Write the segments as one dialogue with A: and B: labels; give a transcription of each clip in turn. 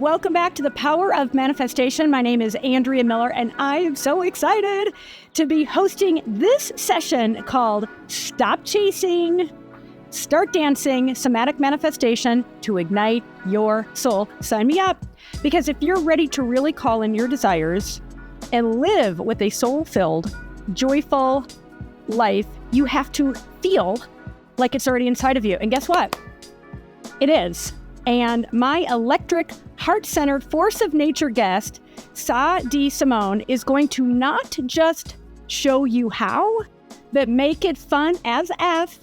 A: welcome back to the Power of Manifestation. My name is Andrea Miller, and I am so excited to be hosting this session called Stop Chasing, Start Dancing, Somatic Manifestation to Ignite Your Soul. Sign me up, because if you're ready to really call in your desires and live with a soul-filled, joyful life, you have to feel like it's already inside of you. And guess what? It is. And my electric, heart-centered, force of nature guest, Sah D'Simone, is going to not just show you how, but make it fun as F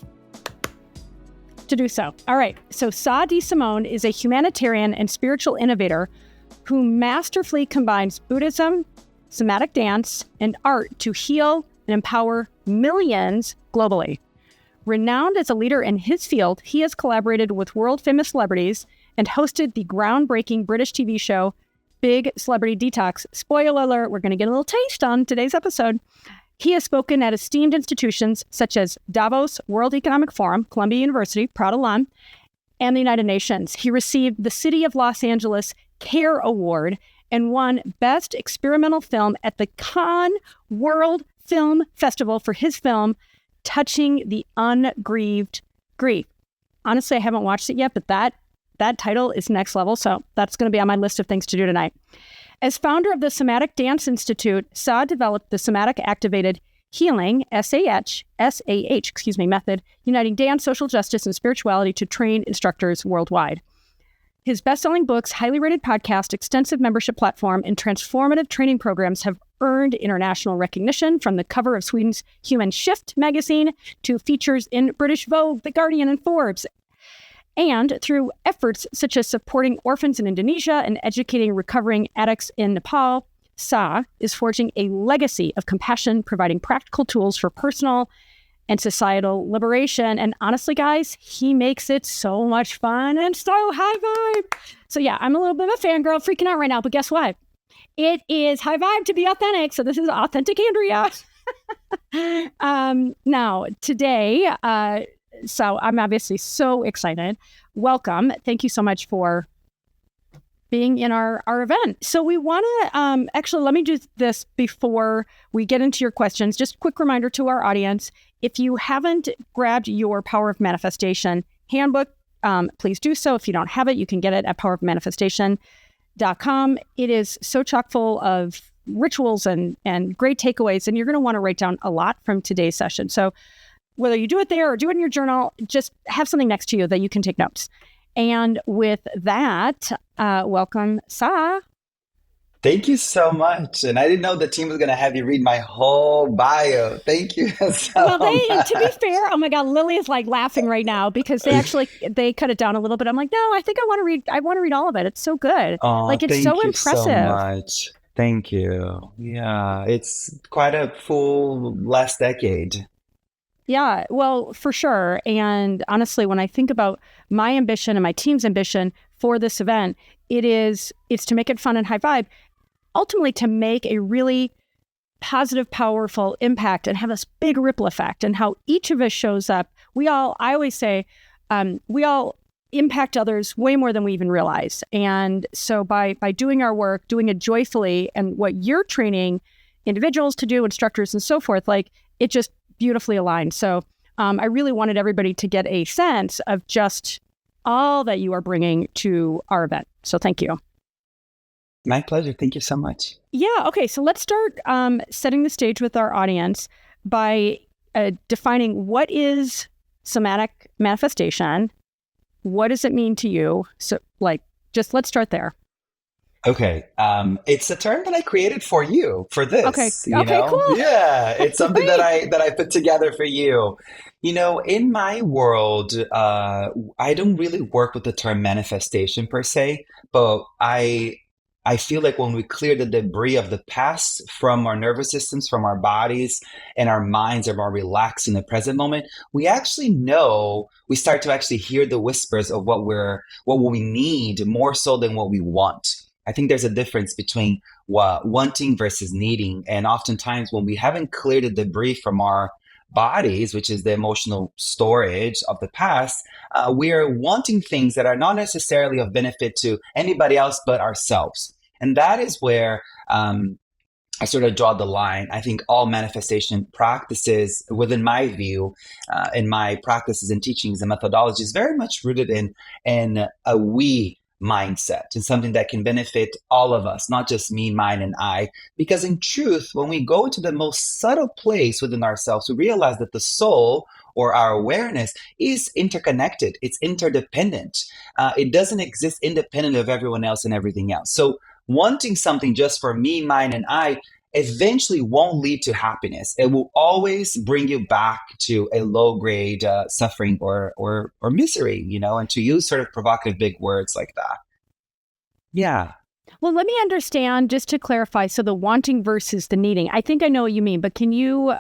A: to do so. All right, so Sah D'Simone is a humanitarian and spiritual innovator who masterfully combines Buddhism, somatic dance, and art to heal and empower millions globally. Renowned as a leader in his field, he has collaborated with world-famous celebrities and hosted the groundbreaking British TV show, Big Celebrity Detox. Spoiler alert, we're going to get a little taste on today's episode. He has spoken at esteemed institutions such as Davos World Economic Forum, Columbia University, proud alum, and the United Nations. He received the City of Los Angeles CARE Award and won Best Experimental Film at the Cannes World Film Festival for his film, Touching the Ungrieved Grief. Honestly, I haven't watched it yet, but that title is next level, so that's going to be on my list of things to do tonight. As founder of the Somatic Dance Institute, Sah developed the Somatic Activated Healing, SAH method, uniting dance, social justice, and spirituality to train instructors worldwide. His best-selling books, highly rated podcast, extensive membership platform, and transformative training programs have earned international recognition, from the cover of Sweden's Human Shift magazine to features in British Vogue, The Guardian, and Forbes. And through efforts such as supporting orphans in Indonesia and educating recovering addicts in Nepal, Sah is forging a legacy of compassion, providing practical tools for personal and societal liberation. And honestly, guys, he makes it so much fun and so high vibe. So yeah, I'm a little bit of a fangirl, freaking out right now, but guess what? It is high vibe to be authentic. So this is authentic Andrea. Now, today, so I'm obviously so excited. Welcome. Thank you so much for being in our event. So we want to, actually, let me do this before we get into your questions. Just a quick reminder to our audience, if you haven't grabbed your Power of Manifestation handbook, please do so. If you don't have it, you can get it at powerofmanifestation.com. It is so chock full of rituals and great takeaways, and you're going to want to write down a lot from today's session. So whether you do it there or do it in your journal, just have something next to you that you can take notes. And with that, welcome, Sah.
B: Thank you so much. And I didn't know the team was going to have you read my whole bio. Thank you so much.
A: To be fair, oh my God, Lily is like laughing right now because they cut it down a little bit. I'm like, no, I think I want to read all of it. It's so good.
B: Oh,
A: it's so impressive.
B: So much. Thank you. Yeah, it's quite a full last decade.
A: Yeah, well, for sure. And honestly, when I think about my ambition and my team's ambition for this event, it's to make it fun and high vibe, ultimately to make a really positive, powerful impact and have this big ripple effect. And how each of us shows up, I always say, we all impact others way more than we even realize. And so by doing our work, doing it joyfully, and what you're training individuals to do, instructors and so forth, like it just beautifully aligned. So I really wanted everybody to get a sense of just all that you are bringing to our event. So thank you.
B: My pleasure. Thank you so much.
A: Yeah. Okay. So let's start setting the stage with our audience by defining what is somatic manifestation. What does it mean to you? So just let's start there.
B: Okay. It's a term that I created for you for this.
A: Okay.
B: Cool. Yeah. It's something that I put together for you. In my world, I don't really work with the term manifestation per se, but I feel like when we clear the debris of the past from our nervous systems, from our bodies, and our minds are more relaxed in the present moment, we start to actually hear the whispers of what we need more so than what we want. I think there's a difference between wanting versus needing. And oftentimes when we haven't cleared the debris from our bodies, which is the emotional storage of the past, we are wanting things that are not necessarily of benefit to anybody else but ourselves. And that is where I sort of draw the line. I think all manifestation practices, within my view, in my practices and teachings and methodologies, very much rooted in a we mindset and something that can benefit all of us, not just me, mine, and I. Because in truth, when we go to the most subtle place within ourselves, we realize that the soul or our awareness is interconnected. It's interdependent. It doesn't exist independent of everyone else and everything else. So wanting something just for me, mine, and I eventually won't lead to happiness. It will always bring you back to a low grade suffering or misery, and to use sort of provocative big words like that. Yeah.
A: Well, let me understand, just to clarify, so the wanting versus the needing. I think I know what you mean, but can you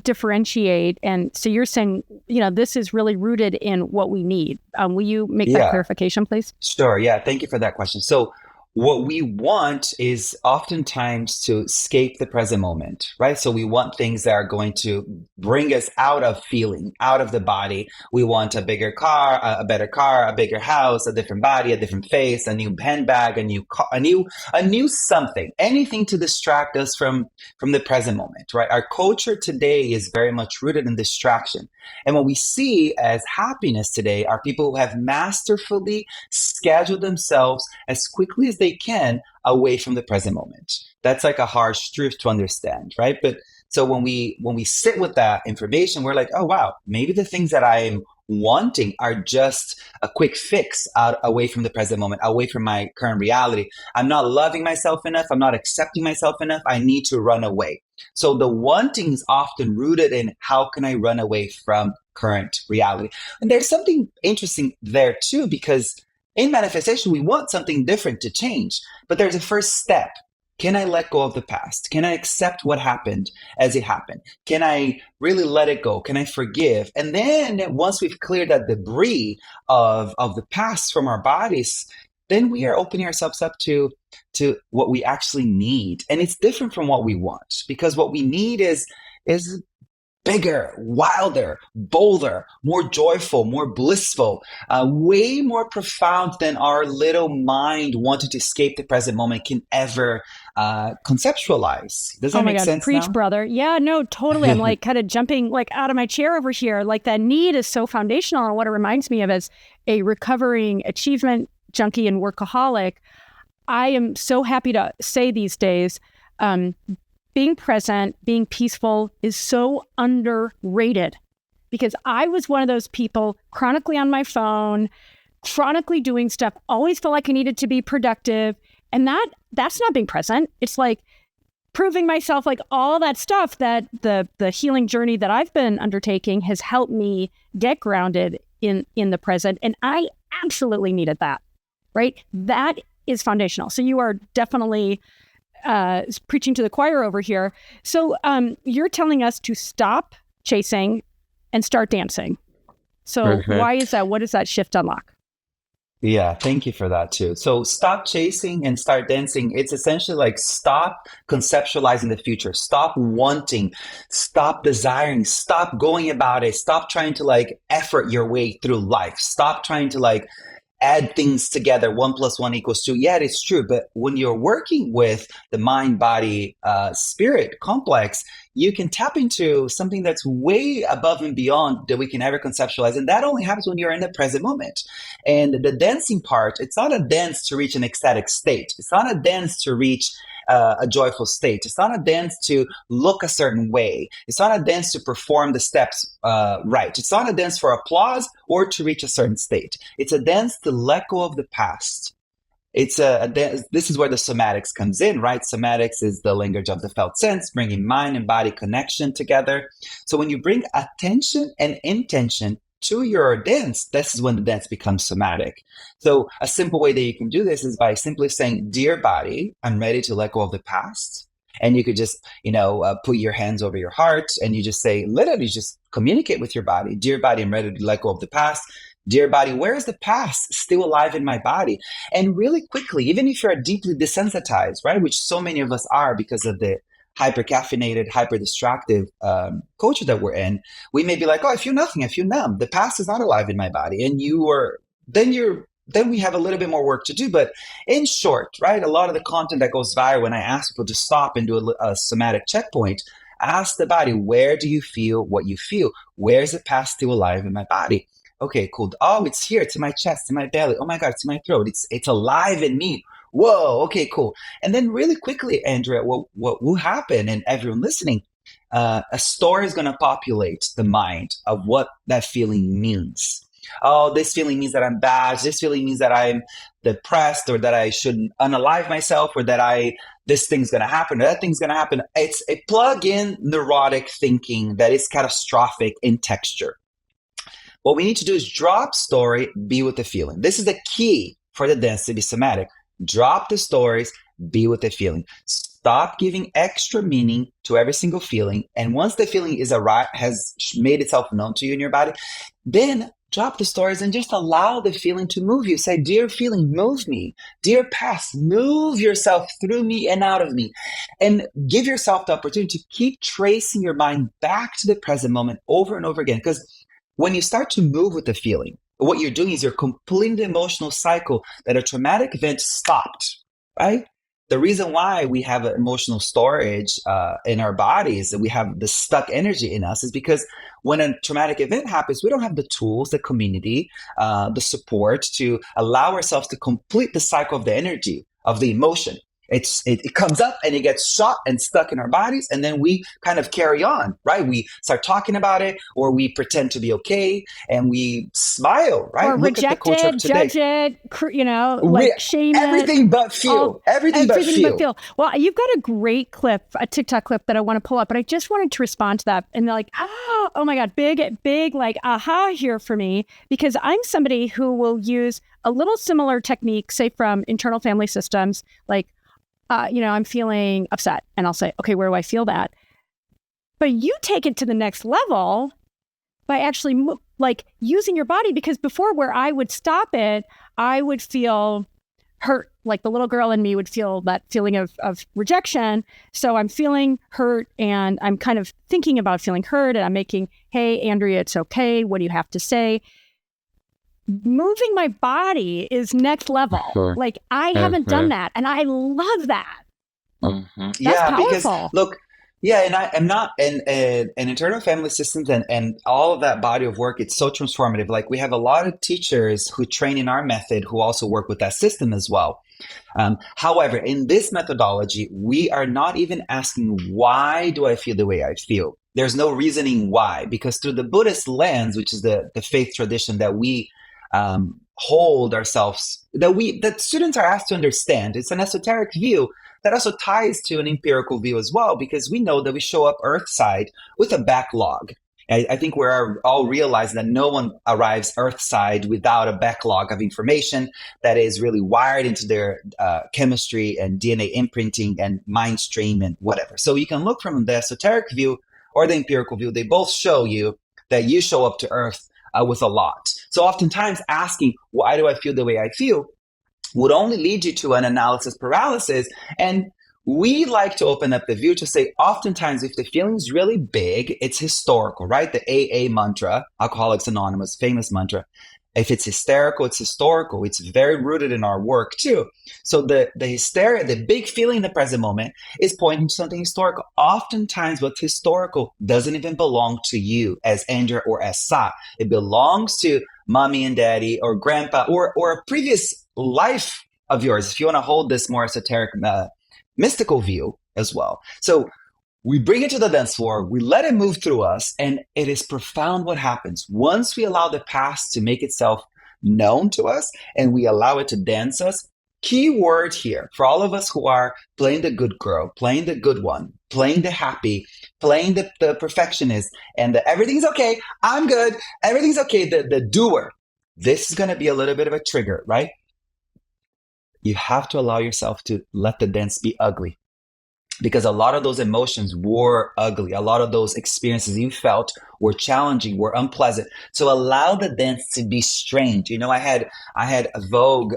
A: differentiate? And so you're saying, this is really rooted in what we need. Will you make that clarification, please?
B: Sure. Yeah. Thank you for that question. So what we want is oftentimes to escape the present moment, right? So we want things that are going to bring us out of feeling, out of the body. We want a bigger car, a better car, a bigger house, a different body, a different face, a new handbag, a new car, a new something, anything to distract us from the present moment, right? Our culture today is very much rooted in distraction. And what we see as happiness today are people who have masterfully scheduled themselves as quickly as they can away from the present moment. That's like a harsh truth to understand, right? But so when we sit with that information, we're like, oh wow, maybe the things that I'm wanting are just a quick fix away from the present moment, away from my current reality. I'm not loving myself enough. I'm not accepting myself enough. I need to run away. So the wanting is often rooted in how can I run away from current reality? And there's something interesting there too, because in manifestation, we want something different to change, but there's a first step. Can I let go of the past? Can I accept what happened as it happened? Can I really let it go? Can I forgive? And then once we've cleared that debris of the past from our bodies, then we are opening ourselves up to what we actually need. And it's different from what we want, because what we need is bigger, wilder, bolder, more joyful, more blissful, way more profound than our little mind wanting to escape the present moment can ever conceptualize. Does that make sense?
A: Preach,
B: now?
A: Brother. Yeah, no, totally. I'm like kind of jumping like out of my chair over here. Like that need is so foundational. And what it reminds me of as a recovering achievement junkie and workaholic, I am so happy to say these days, being present, being peaceful is so underrated, because I was one of those people chronically on my phone, chronically doing stuff, always felt like I needed to be productive. And that's not being present. It's like proving myself, like all that stuff that the healing journey that I've been undertaking has helped me get grounded in the present. And I absolutely needed that, right? That is foundational. So you are definitely preaching to the choir over here. So you're telling us to stop chasing and start dancing. So why is that? What does that shift unlock?
B: Yeah, thank you for that too. So stop chasing and start dancing. It's essentially like stop conceptualizing the future, stop wanting, stop desiring, stop going about it, stop trying to like effort your way through life, stop trying to like add things together. 1+1=2. Yeah, it's true. But when you're working with the mind, body, spirit complex, you can tap into something that's way above and beyond that we can ever conceptualize. And that only happens when you're in the present moment. And the dancing part, it's not a dance to reach an ecstatic state. It's not a dance to reach a joyful state. It's not a dance to look a certain way. It's not a dance to perform the steps right. It's not a dance for applause or to reach a certain state. It's a dance to let go of the past. It's a dance. This is where the somatics comes in, right? Somatics is the language of the felt sense, bringing mind and body connection together. So when you bring attention and intention to your dance, this is when the dance becomes somatic. So a simple way that you can do this is by simply saying, dear body, I'm ready to let go of the past. And you could just, put your hands over your heart and you just say, literally just communicate with your body. Dear body, I'm ready to let go of the past. Dear body, where is the past still alive in my body? And really quickly, even if you're deeply desensitized, right, which so many of us are because of the hyper caffeinated, hyper distractive culture that we're in, we may be like, oh, I feel nothing. I feel numb. The past is not alive in my body. And then we have a little bit more work to do. But in short, right, a lot of the content that goes viral when I ask people to stop and do a somatic checkpoint, ask the body, where do you feel what you feel? Where is the past still alive in my body? Okay, cool. Oh, it's here. It's in my chest, in my belly. Oh my God, it's in my throat. It's alive in me. Whoa. Okay, cool. And then really quickly, Andrea, what will happen, and everyone listening, a story is going to populate the mind of what that feeling means. Oh, this feeling means that I'm bad. This feeling means that I'm depressed, or that I should unalive myself, or that this thing's going to happen, or that thing's going to happen. It's a plug-in neurotic thinking that is catastrophic in texture. What we need to do is drop story, be with the feeling. This is the key for the dance to be somatic. Drop the stories, be with the feeling. Stop giving extra meaning to every single feeling. And once the feeling has made itself known to you in your body, then drop the stories and just allow the feeling to move you. Say, dear feeling, move me. Dear past, move yourself through me and out of me. And give yourself the opportunity to keep tracing your mind back to the present moment over and over again. Because when you start to move with the feeling, what you're doing is you're completing the emotional cycle that a traumatic event stopped, right? The reason why we have emotional storage in our bodies, and we have the stuck energy in us, is because when a traumatic event happens, we don't have the tools, the community, the support to allow ourselves to complete the cycle of the energy, of the emotion. It comes up and it gets shot and stuck in our bodies, and then we kind of carry on, right? We start talking about it, or we pretend to be okay, and we smile, right?
A: Or
B: Look
A: reject it, judge it, shame
B: everything
A: it.
B: But feel. Everything but feel.
A: Well, you've got a great clip, a TikTok clip that I want to pull up, but I just wanted to respond to that. And they're like, oh my God, big, like, aha here for me, because I'm somebody who will use a little similar technique, say from internal family systems, like, I'm feeling upset, and I'll say, okay, where do I feel that? But you take it to the next level by actually using your body, because before, where I would stop it, I would feel hurt. Like the little girl in me would feel that feeling of rejection. So I'm feeling hurt, and I'm kind of thinking about feeling hurt, and I'm making, hey, Andrea, it's okay. What do you have to say? Moving my body is next level.
C: Sure.
A: Like I haven't done that, and I love that. That's powerful.
B: Because look, and I am not in internal family systems and all of that body of work. It's so transformative. Like we have a lot of teachers who train in our method who also work with that system as well. However, in this methodology, we are not even asking, why do I feel the way I feel? There's no reasoning why, because through the Buddhist lens, which is the faith tradition that we hold ourselves, that students are asked to understand. It's an esoteric view that also ties to an empirical view as well, because we know that we show up Earthside with a backlog. I think we're all realizing that no one arrives Earthside without a backlog of information that is really wired into their chemistry and DNA imprinting and mind stream and whatever. So you can look from the esoteric view or the empirical view. They both show you that you show up to Earth with a lot. So oftentimes asking, why do I feel the way I feel, would only lead you to an analysis paralysis. And we like to open up the view to say, oftentimes, if the feeling's really big, it's historical, right? The AA mantra, Alcoholics Anonymous, famous mantra. If it's hysterical, it's historical. It's very rooted in our work too. So the hysteria, the big feeling in the present moment is pointing to something historical. Oftentimes what's historical doesn't even belong to you as Andrea or as Sah. It belongs to mommy and daddy or grandpa or a previous life of yours, if you want to hold this more esoteric, mystical view as well. So we bring it to the dance floor, we let it move through us, and it is profound what happens. Once we allow the past to make itself known to us and we allow it to dance us, key word here for all of us who are playing the good girl, playing the good one, playing the happy, playing the perfectionist, and the everything's okay, I'm good, everything's okay, the doer. This is going to be a little bit of a trigger, right? You have to allow yourself to let the dance be ugly. Because a lot of those emotions were ugly. A lot of those experiences you felt were challenging, were unpleasant. So allow the dance to be strange. I had a Vogue,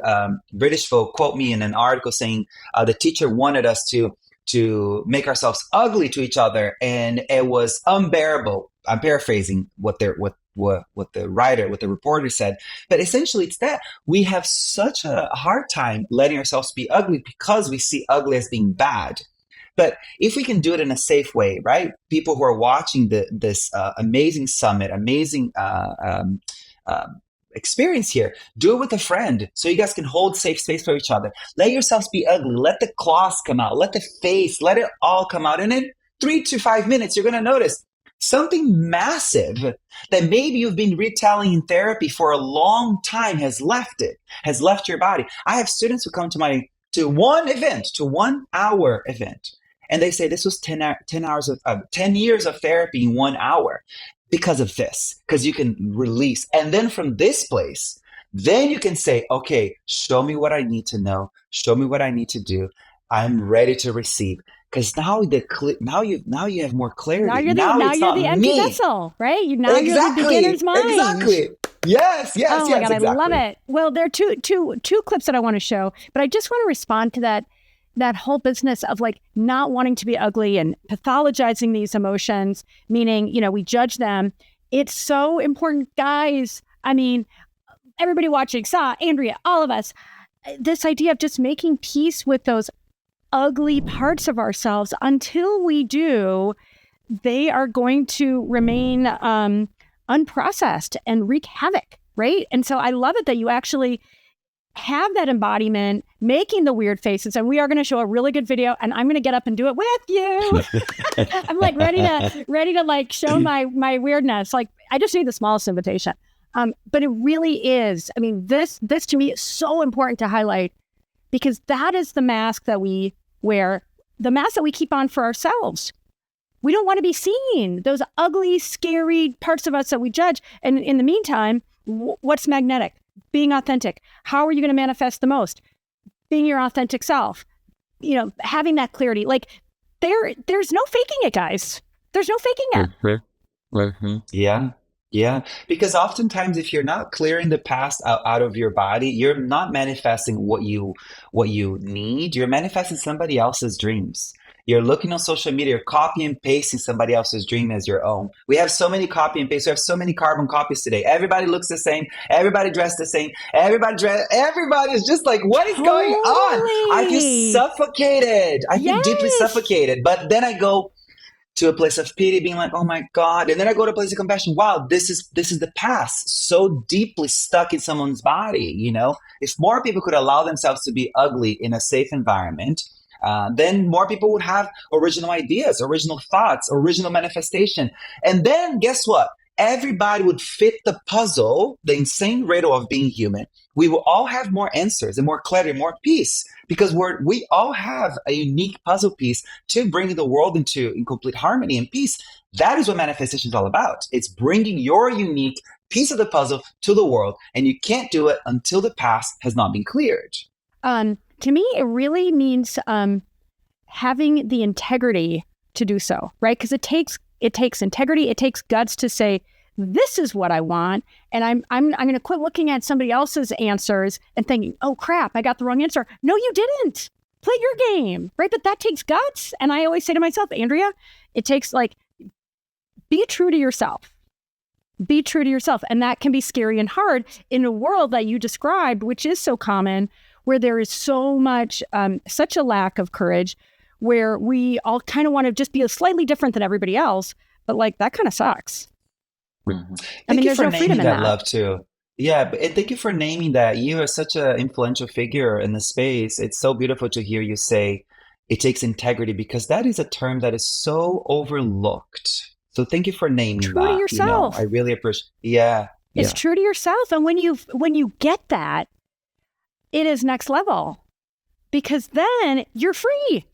B: British Vogue, quote me in an article saying the teacher wanted us to to make ourselves ugly to each other, and it was unbearable. I'm paraphrasing what the writer, what the reporter said, but essentially it's that we have such a hard time letting ourselves be ugly because we see ugly as being bad. But if we can do it in a safe way, right? People who are watching this amazing summit, amazing experience here, do it with a friend so you guys can hold safe space for each other. Let yourselves be ugly. Let the claws come out. Let the face, let it all come out. And in 3 to 5 minutes, you're going to notice something massive that maybe you've been retelling in therapy for a long time has left your body. I have students who come to 1 hour event, and they say this was 10 years of therapy in 1 hour because of this, because you can release. And then from this place, then you can say, okay, show me what I need to know. Show me what I need to do. I'm ready to receive. Because now you have more clarity.
A: Now you're the empty vessel, right? You're the beginner's mind.
B: Exactly. Yes.
A: Oh my God,
B: exactly.
A: I love it. Well, there are two clips that I want to show, but I just want to respond to that whole business of like not wanting to be ugly and pathologizing these emotions, meaning, we judge them. It's so important, guys. I mean, everybody watching, Sah, Andrea, all of us, this idea of just making peace with those ugly parts of ourselves. Until we do, they are going to remain unprocessed and wreak havoc, right? And so I love it that you actually have that embodiment, making the weird faces. And we are going to show a really good video, and I'm going to get up and do it with you. I'm like ready to like show my weirdness. Like I just need the smallest invitation. But it really is. I mean, this to me is so important to highlight, because that is the mask that we wear, the mask that we keep on for ourselves. We don't want to be seen, those ugly, scary parts of us that we judge. And in the meantime, what's magnetic? Being authentic. How are you going to manifest the most? Being your authentic self. Having that clarity. Like there's no faking it, guys. There's no faking it.
B: Mm-hmm. Yeah. Because oftentimes, if you're not clearing the past out of your body, you're not manifesting what you need. You're manifesting somebody else's dreams. You're looking on social media, you're copy and pasting somebody else's dream as your own. We have so many copy and paste. We have so many carbon copies today. Everybody looks the same. Everybody dressed the same. Everybody is just like, what is going on? I feel suffocated. I feel deeply suffocated. But then I go to a place of pity, being like, oh my God. And then I go to a place of compassion. Wow, this is the past, so deeply stuck in someone's body. If more people could allow themselves to be ugly in a safe environment, then more people would have original ideas, original thoughts, original manifestation. And then guess what? Everybody would fit the puzzle, the insane riddle of being human. We will all have more answers and more clarity, more peace, because we all have a unique puzzle piece to bring the world into complete harmony and peace. That is what manifestation is all about. It's bringing your unique piece of the puzzle to the world, and you can't do it until the past has not been cleared.
A: To me, it really means having the integrity to do so, right? Because it takes integrity. It takes guts to say, this is what I want. And I'm going to quit looking at somebody else's answers and thinking, oh crap, I got the wrong answer. No, you didn't. Play your game, right? But that takes guts. And I always say to myself, Andrea, it takes be true to yourself. Be true to yourself. And that can be scary and hard in a world that you described, which is so common, where there is so much, such a lack of courage, where we all kind of want to just be slightly different than everybody else, but that kind of sucks.
B: Mm-hmm. Thank you for naming that, love, too. Yeah, but thank you for naming that. You are such an influential figure in the space. It's so beautiful to hear you say it takes integrity, because that is a term that is so overlooked. So thank you for naming that.
A: True to yourself.
B: I really appreciate. Yeah,
A: it's true to yourself, and when you get that, it is next level, because then you're free,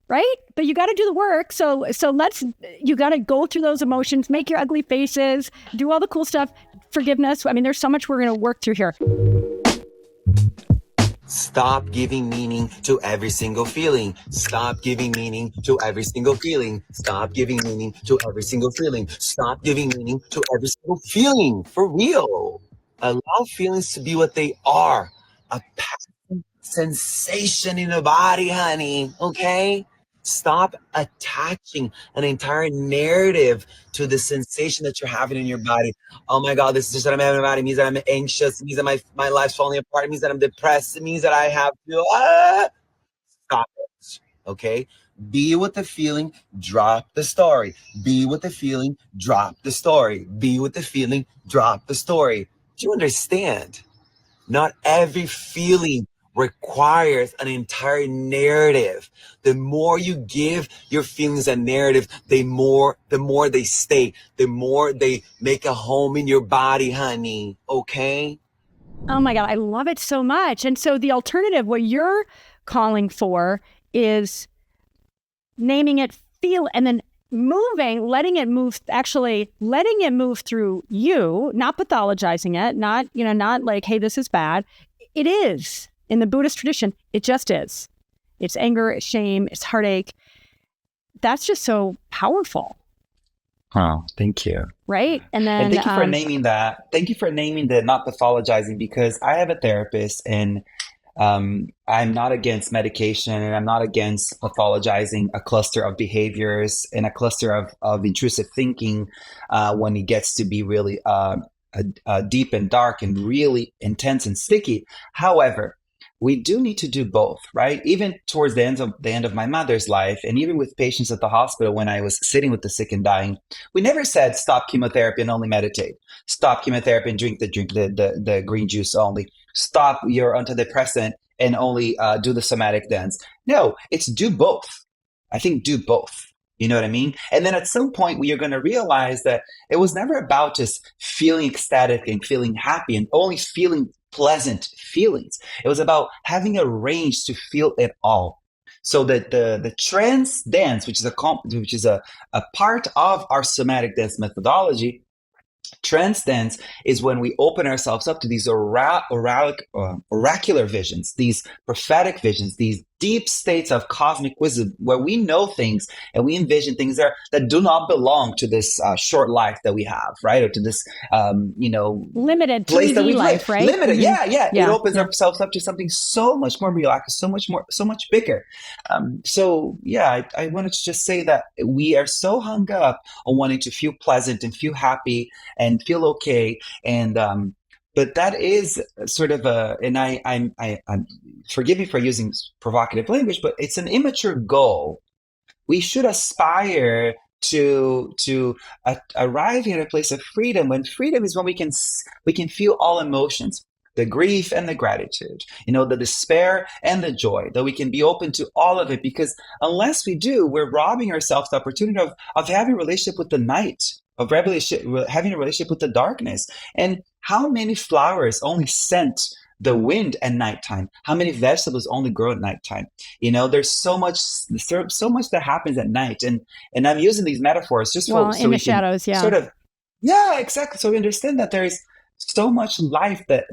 A: right? But you got to do the work. So you got to go through those emotions, make your ugly faces, do all the cool stuff, forgiveness. I mean, there's so much we're going to work through here.
C: Stop giving meaning to every single feeling. Stop giving meaning to every single feeling. Stop giving meaning to every single feeling. Stop giving meaning to every single feeling. For real. Allow feelings to be what they are. A passive sensation in the body, honey. Okay? Stop attaching an entire narrative to the sensation that you're having in your body. Oh my God, this is just what I'm having in my body. It means that I'm anxious. It means that my life's falling apart. It means that I'm depressed. It means that I have to stop it. Okay? Be with the feeling, drop the story. Be with the feeling, drop the story. Be with the feeling, drop the story. Do you understand? Not every feeling requires an entire narrative. The more you give your feelings a narrative, the more they stay, the more they make a home in your body, honey. Okay?
A: Oh my God, I love it so much. And so the alternative, what you're calling for, is naming it, feel, and then letting it move through you, not pathologizing it, not like, hey, this is bad. It is. In the Buddhist tradition, it just is. It's anger, it's shame, it's heartache. That's just so powerful.
B: Oh, thank you.
A: Right? And then
B: And thank you for naming that. Thank you for naming the not pathologizing, because I have a therapist, and I'm not against medication, and I'm not against pathologizing a cluster of behaviors and a cluster of intrusive thinking when it gets to be really deep and dark and really intense and sticky. However, we do need to do both, right? Even towards the end of my mother's life, and even with patients at the hospital when I was sitting with the sick and dying, we never said stop chemotherapy and only meditate. Stop chemotherapy and drink the green juice only. Stop your antidepressant and only do the somatic dance. No, it's do both. I think do both. You know what I mean? And then at some point, we are going to realize that it was never about just feeling ecstatic and feeling happy and only feeling pleasant feelings. It was about having a range to feel it all. So that the trance dance, which is a part of our somatic dance methodology, trance dance is when we open ourselves up to these oracular visions, these prophetic visions, these deep states of cosmic wisdom where we know things and we envision things that do not belong to this short life that we have, right? Or to this,
A: limited
B: place
A: 3D
B: that we've
A: life,
B: lived.
A: right?
B: Limited,
A: Mm-hmm.
B: yeah. It opens ourselves up to something so much more miraculous, so much bigger. I wanted to just say that we are so hung up on wanting to feel pleasant and feel happy and feel okay, and but that is sort of I'm forgive me for using provocative language, but it's an immature goal. We should aspire to arrive at a place of freedom. When freedom is when we can feel all emotions, the grief and the gratitude, the despair and the joy, that we can be open to all of it, because unless we do, we're robbing ourselves the opportunity of having a relationship with the night, having a relationship with the darkness. And how many flowers only scent the wind at nighttime? How many vegetables only grow at nighttime? There's so much that happens at night, and I'm using these metaphors just so
A: in
B: we
A: the
B: can
A: shadows, yeah.
B: sort of, yeah, exactly. So we understand that there is so much life that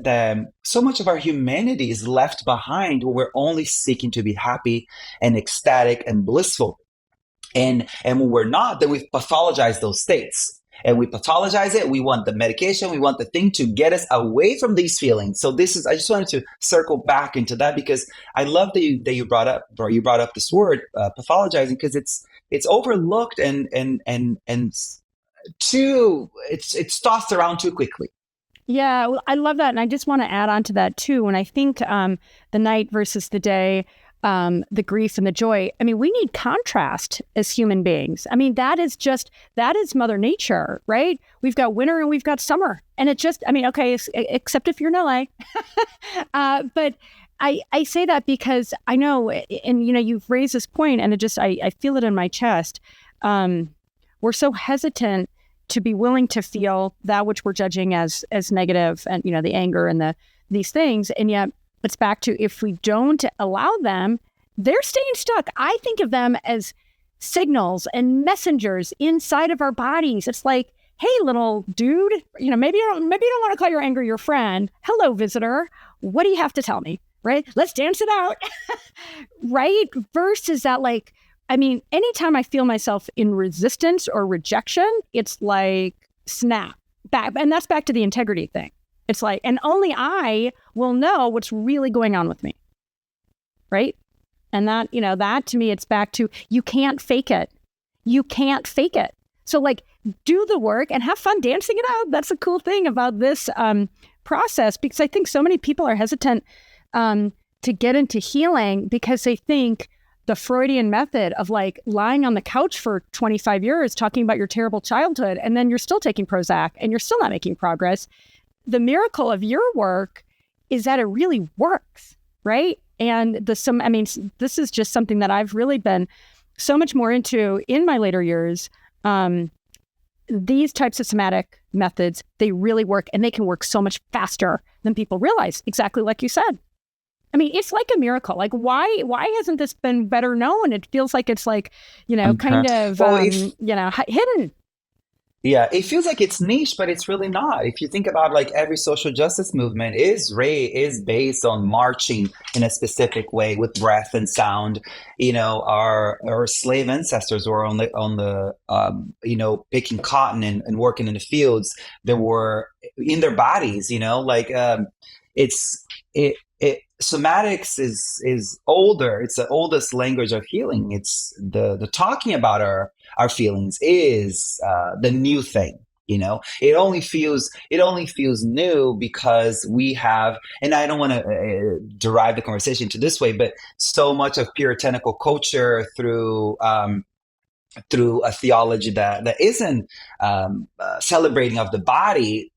B: so much of our humanity is left behind, where we're only seeking to be happy and ecstatic and blissful. And when we're not, then we've pathologized those states. And we pathologize it. We want the medication. We want the thing to get us away from these feelings. So I just wanted to circle back into that, because I love that you brought up this word, pathologizing, because it's overlooked and it's tossed around too quickly.
A: Yeah, well, I love that. And I just want to add on to that too. When I think the night versus the day, the grief and the joy, I mean, we need contrast as human beings. I mean, that is Mother Nature, right? We've got winter and we've got summer. And okay, except if you're in LA. But I say that because I know, and you've raised this point, and I feel it in my chest. We're so hesitant to be willing to feel that which we're judging as negative, and the anger and these things. And yet it's back to, if we don't allow them, they're staying stuck. I think of them as signals and messengers inside of our bodies. It's like, hey, little dude, maybe you don't want to call your anger your friend. Hello, visitor. What do you have to tell me? Right? Let's dance it out. Right? Versus that, anytime I feel myself in resistance or rejection, it's like snap back. And that's back to the integrity thing. It's like, and only I will know what's really going on with me. Right? And that, that to me, it's back to, you can't fake it. You can't fake it. So like, do the work and have fun dancing it out. That's the cool thing about this process, because I think so many people are hesitant to get into healing because they think the Freudian method of like lying on the couch for 25 years talking about your terrible childhood, and then you're still taking Prozac and you're still not making progress. The miracle of your work is that it really works, right? And this is just something that I've really been so much more into in my later years. These types of somatic methods, they really work, and they can work so much faster than people realize, exactly like you said. I mean, it's like a miracle. Like, why hasn't this been better known? It feels like it's like, kind of, hidden.
B: Yeah, it feels like it's niche, but it's really not. If you think about like every social justice movement is based on marching in a specific way with breath and sound. Our slave ancestors were on the picking cotton and working in the fields. They were in their bodies. Somatics is older. It's the oldest language of healing. It's the talking about our feelings is the new thing. It only feels new because we have, and I don't want to derive the conversation to this way, but so much of puritanical culture through a theology that isn't celebrating of the body,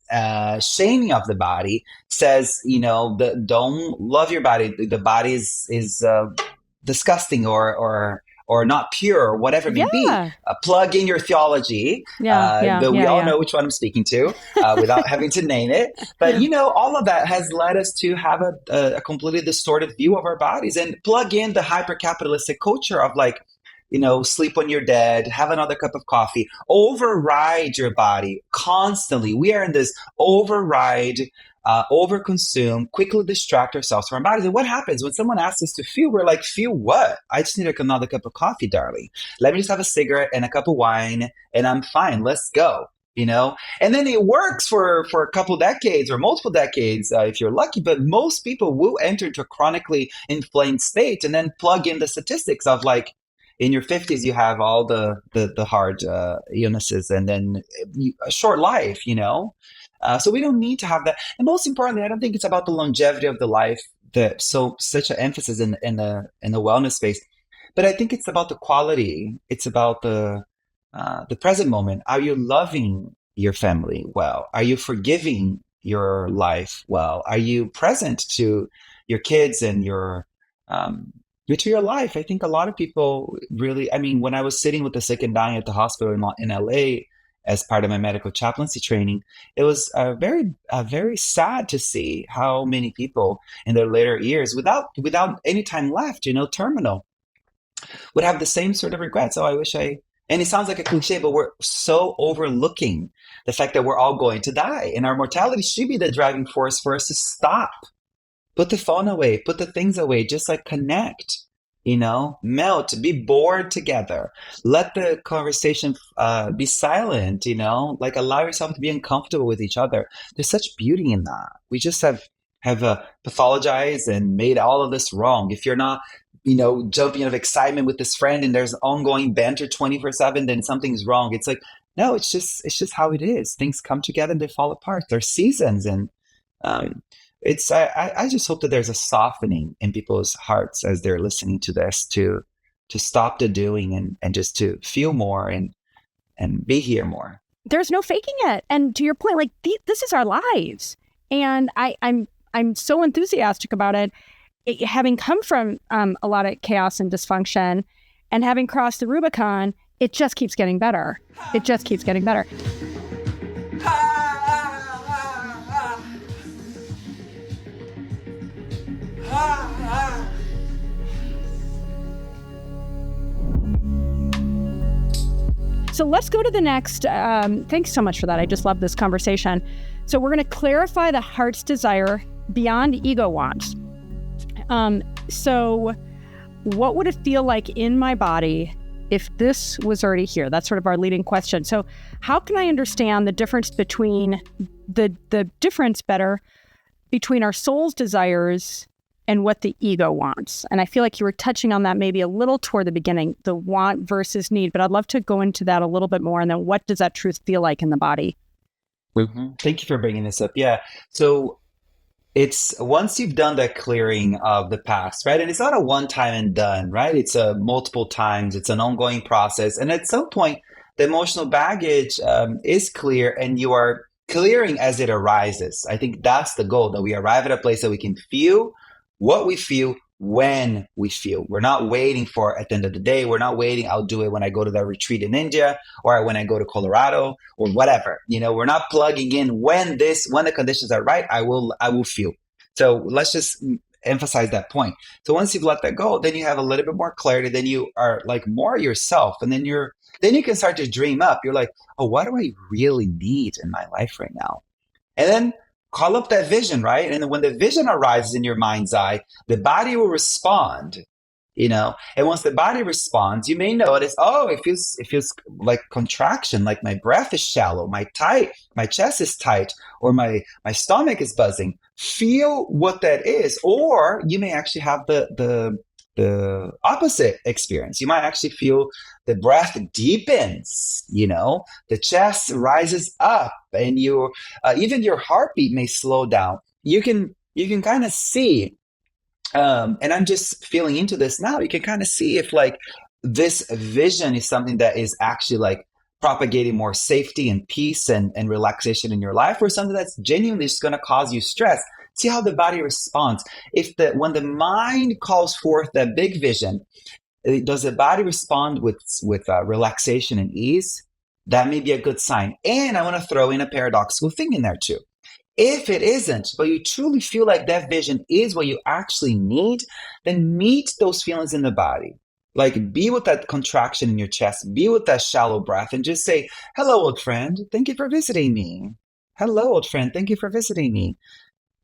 B: shaming of the body, says, don't love your body. The body is disgusting or not pure, or whatever it may be. Plug in your theology. We all know which one I'm speaking to without having to name it. But, all of that has led us to have a completely distorted view of our bodies, and plug in the hyper-capitalistic culture of like, sleep when you're dead, have another cup of coffee, override your body constantly. We are in this override, overconsume, quickly distract ourselves from our bodies. And what happens when someone asks us to feel? We're like, feel what? I just need another cup of coffee, darling. Let me just have a cigarette and a cup of wine and I'm fine. Let's go. And then it works for a couple decades or multiple decades if you're lucky, but most people will enter into a chronically inflamed state and then plug in the statistics of like, in your 50s, you have all the hard illnesses and then a short life, So we don't need to have that. And most importantly, I don't think it's about the longevity of the life, such an emphasis in the wellness space. But I think it's about the quality. It's about the present moment. Are you loving your family well? Are you forgiving your life well? Are you present to your kids and to your life? I think a lot of people really, when I was sitting with the sick and dying at the hospital in LA as part of my medical chaplaincy training, it was very sad to see how many people in their later years, without any time left, terminal, would have the same sort of regrets. Oh, and it sounds like a cliche, but we're so overlooking the fact that we're all going to die, and our mortality should be the driving force for us to stop. Put the phone away, put the things away, just like connect, melt, be bored together. Let the conversation be silent, like allow yourself to be uncomfortable with each other. There's such beauty in that. We just have pathologized and made all of this wrong. If you're not, jumping out of excitement with this friend and there's ongoing banter 24/7, then something's wrong. It's like, no, it's just how it is. Things come together and they fall apart. There's seasons, and I just hope that there's a softening in people's hearts as they're listening to this to stop the doing and just to feel more and be here more.
A: There's no faking it. And to your point, like this is our lives. And I'm so enthusiastic about it. Having come from a lot of chaos and dysfunction and having crossed the Rubicon, it just keeps getting better. It just keeps getting better. So let's go to the next. Thanks so much for that. I just love this conversation. So we're going to clarify the heart's desire beyond ego wants. So what would it feel like in my body if this was already here? That's sort of our leading question. So how can I understand the difference between the difference better between our soul's desires and what the ego wants. And I feel like you were touching on that maybe a little toward the beginning, the want versus need, but I'd love to go into that a little bit more. And then what does that truth feel like in the body?
B: Mm-hmm. Thank you for bringing this up. Yeah. So it's once you've done that clearing of the past, right? And it's not a one time and done, right? It's a multiple times. It's an ongoing process. And at some point, the emotional baggage is clear and you are clearing as it arises. I think that's the goal, that we arrive at a place that we can feel what we feel when we feel. We're not waiting for at the end of the day. We're not waiting. I'll do it when I go to the retreat in India or when I go to Colorado or whatever. We're not plugging in when the conditions are right, I will feel. So let's just emphasize that point. So once you've let that go, then you have a little bit more clarity. Then you are like more yourself. And then you can start to dream up. You're like, oh, what do I really need in my life right now? And then call up that vision, right? And when the vision arises in your mind's eye, the body will respond, and once the body responds, you may notice, oh, it feels like contraction, like my breath is shallow, my chest is tight, or my stomach is buzzing. Feel what that is. Or you may actually have the opposite experience. You might actually feel the breath deepens, the chest rises up, and even your heartbeat may slow down. You can kind of see, and I'm just feeling into this now. You can kind of see if like this vision is something that is actually like propagating more safety and peace and relaxation in your life, or something that's genuinely just going to cause you stress. See how the body responds. When the mind calls forth that big vision, does the body respond with relaxation and ease? That may be a good sign. And I want to throw in a paradoxical thing in there too. If it isn't, but you truly feel like that vision is what you actually need, then meet those feelings in the body. Like, be with that contraction in your chest, be with that shallow breath, and just say, hello, old friend, thank you for visiting me. Hello, old friend, thank you for visiting me.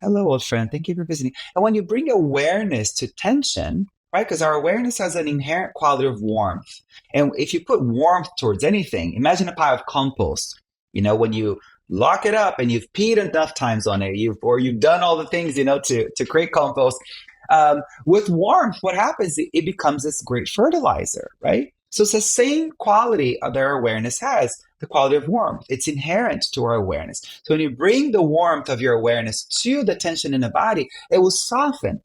B: Hello, old friend, thank you for visiting. And when you bring awareness to tension, right, because our awareness has an inherent quality of warmth. And if you put warmth towards anything, imagine a pile of compost. When you lock it up and you've peed enough times on it, you've done all the things, to create compost. With warmth, what happens? It becomes this great fertilizer, right? So it's the same quality that our awareness has, the quality of warmth. It's inherent to our awareness. So when you bring the warmth of your awareness to the tension in the body, it will soften.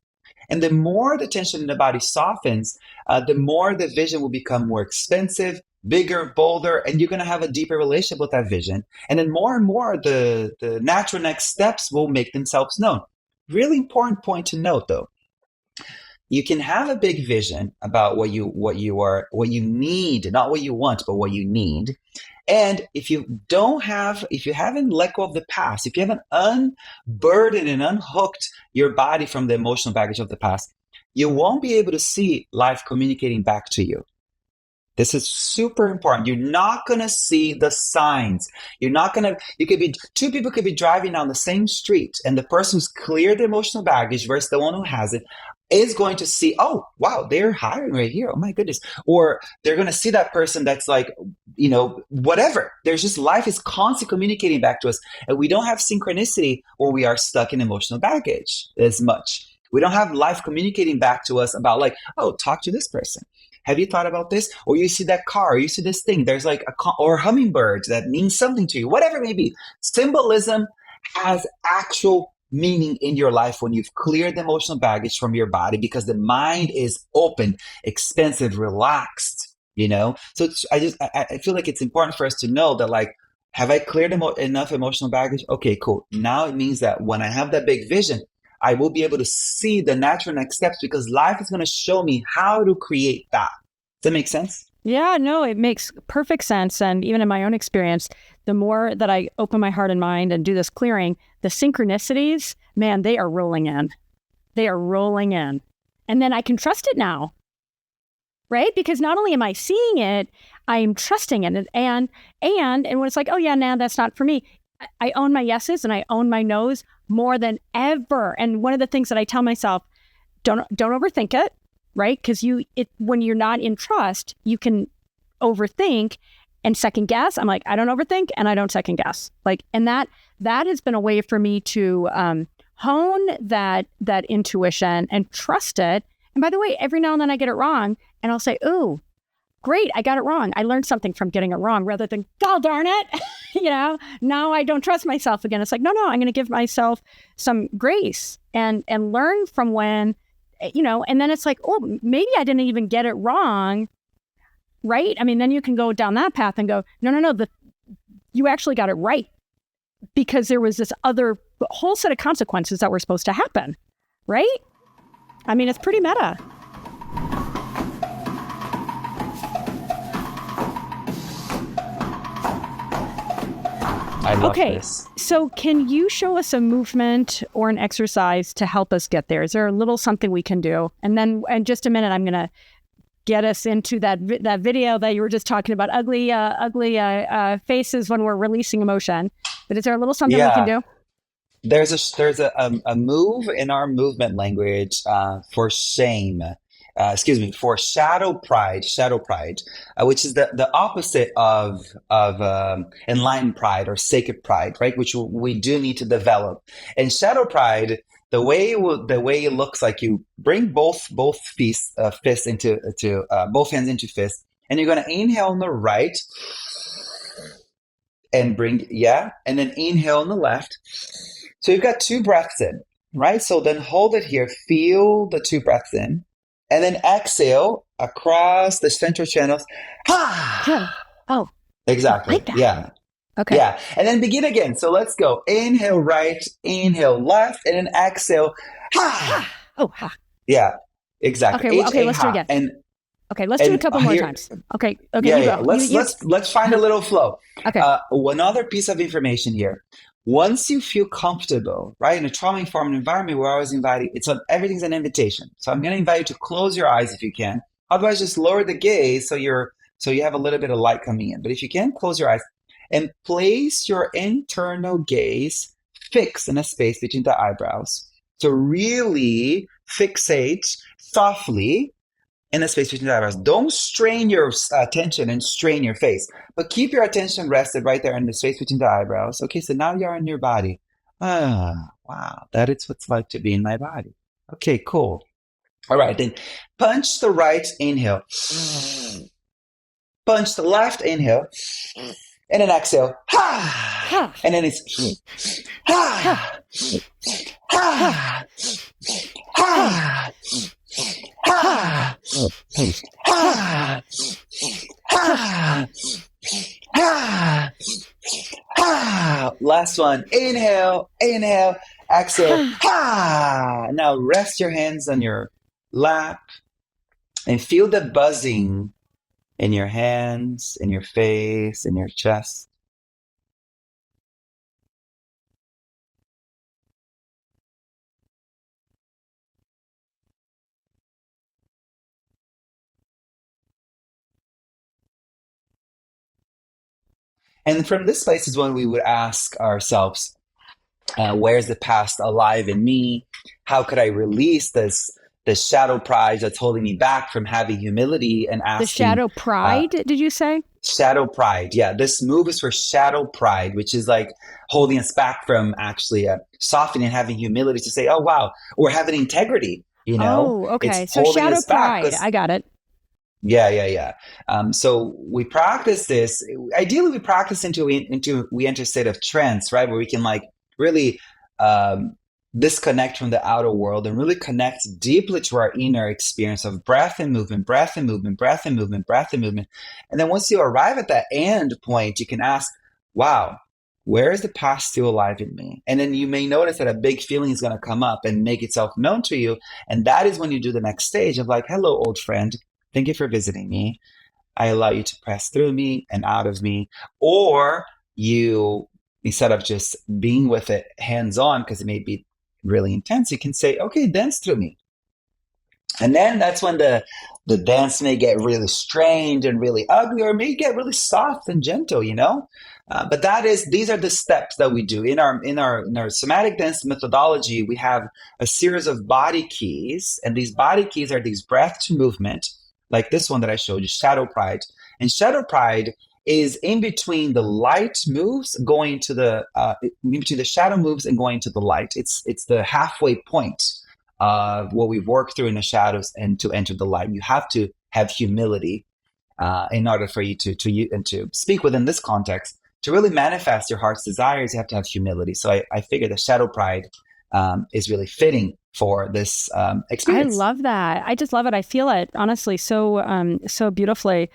B: And the more the tension in the body softens, the more the vision will become more expensive, bigger, bolder, and you're going to have a deeper relationship with that vision. And then more and more, the natural next steps will make themselves known. Really important point to note, though. You can have a big vision about what you need, not what you want, but what you need. And if you haven't let go of the past, if you haven't unburdened and unhooked your body from the emotional baggage of the past, you won't be able to see life communicating back to you. This is super important. You're not going to see the signs. Two people could be driving down the same street, and the person who's cleared the emotional baggage versus the one who hasn't is going to see, oh, wow, they're hiring right here. Oh my goodness. Or they're going to see that person that's like, whatever. There's just, life is constantly communicating back to us. And we don't have synchronicity, or we are stuck in emotional baggage as much. We don't have life communicating back to us about like, oh, talk to this person. Have you thought about this? Or you see that car, or you see this thing. There's like or hummingbird that means something to you, whatever it may be. Symbolism has actual meaning in your life when you've cleared the emotional baggage from your body, because the mind is open, expansive, relaxed, So I feel like it's important for us to know that, like, have I cleared enough emotional baggage? Okay, cool. Now it means that when I have that big vision, I will be able to see the natural next steps, because life is going to show me how to create that. Does that make sense?
A: Yeah, no, it makes perfect sense. And even in my own experience, the more that I open my heart and mind and do this clearing, the synchronicities, man, they are rolling in. They are rolling in. And then I can trust it now, right? Because not only am I seeing it, I'm trusting it. And when it's like, oh yeah, nah, that's not for me. I own my yeses and I own my nos more than ever. And one of the things that I tell myself, don't overthink it, right? Because when you're not in trust, you can overthink and second guess. I'm like, I don't overthink and I don't second guess. Like, and that has been a way for me to hone that intuition and trust it. And by the way, every now and then I get it wrong and I'll say, ooh, great, I got it wrong. I learned something from getting it wrong rather than, God darn it, now I don't trust myself again. It's like, no, I'm going to give myself some grace and learn from when, and then it's like, oh, maybe I didn't even get it wrong, right? I mean, then you can go down that path and go, no, you actually got it right because there was this other whole set of consequences that were supposed to happen, right? I mean, it's pretty meta.
B: I love this.
A: So can you show us a movement or an exercise to help us get there? Is there a little something we can do? And then in just a minute, I'm going to get us into that video that you were just talking about, ugly faces when we're releasing emotion. But is there a little something we can do?
B: There's a move in our movement language for shame. For shadow pride, which is the opposite of enlightened pride or sacred pride, right? Which we do need to develop. And shadow pride, the way it looks like you bring both fists into both hands into fists, and you're going to inhale on the right and and then inhale on the left. So you've got 2 breaths in, right? So then hold it here, feel the 2 breaths in. And then exhale across the central channels.
A: Oh,
B: exactly.
A: Like that.
B: Yeah.
A: Okay.
B: Yeah. And then begin again. So let's go. Inhale right, inhale left, and then exhale. Yeah. Exactly.
A: Okay. Let's do it again. Let's do it a couple more times. Okay.
B: Yeah. Let's find a little flow.
A: Okay.
B: One other piece of information here. Once you feel comfortable, right, in a trauma-informed environment, we're always inviting, everything's an invitation. So I'm going to invite you to close your eyes if you can. Otherwise, just lower the gaze so you have a little bit of light coming in. But if you can, close your eyes and place your internal gaze fixed in a space between the eyebrows. So really fixate softly in the space between the eyebrows. Don't strain your attention and strain your face, but keep your attention rested right there in the space between the eyebrows. Okay, so now you're in your body. Wow, that is what it's like to be in my body. Okay, cool. All right, then punch the right, inhale. Punch the left, inhale. And then exhale. And then it's last one. Inhale, exhale. Now rest your hands on your lap and feel the buzzing in your hands, in your face, in your chest. And from this place is when we would ask ourselves, where's the past alive in me? How could I release this shadow pride that's holding me back from having humility and asking?
A: The shadow pride, did you say?
B: Shadow pride, yeah. This move is for shadow pride, which is like holding us back from actually softening and having humility to say, oh, wow, or having integrity,
A: Oh, okay. So shadow pride, I got it.
B: Yeah. So we practice this. Ideally, we practice until we enter a state of trance, right? Where we can like really disconnect from the outer world and really connect deeply to our inner experience of breath and movement, breath and movement, breath and movement, breath and movement. And then once you arrive at that end point, you can ask, wow, where is the past still alive in me? And then you may notice that a big feeling is going to come up and make itself known to you. And that is when you do the next stage of like, hello, old friend. Thank you for visiting me. I allow you to pass through me and out of me. Or you, instead of just being with it hands-on, because it may be really intense, you can say, okay, dance through me. And then that's when the dance may get really strained and really ugly, or may get really soft and gentle, But these are the steps that we do in our somatic dance methodology. We have a series of body keys, and these body keys are these breath to movement, like this one that I showed you, shadow pride. And shadow pride is in between the light moves going to the in between the shadow moves and going to the light. It's the halfway point of what we work through in the shadows and to enter the light. You have to have humility in order for you to speak within this context. To really manifest your heart's desires, you have to have humility. So I figure the shadow pride is really fitting for this experience.
A: I love that. I just love it. I feel it, honestly, so beautifully.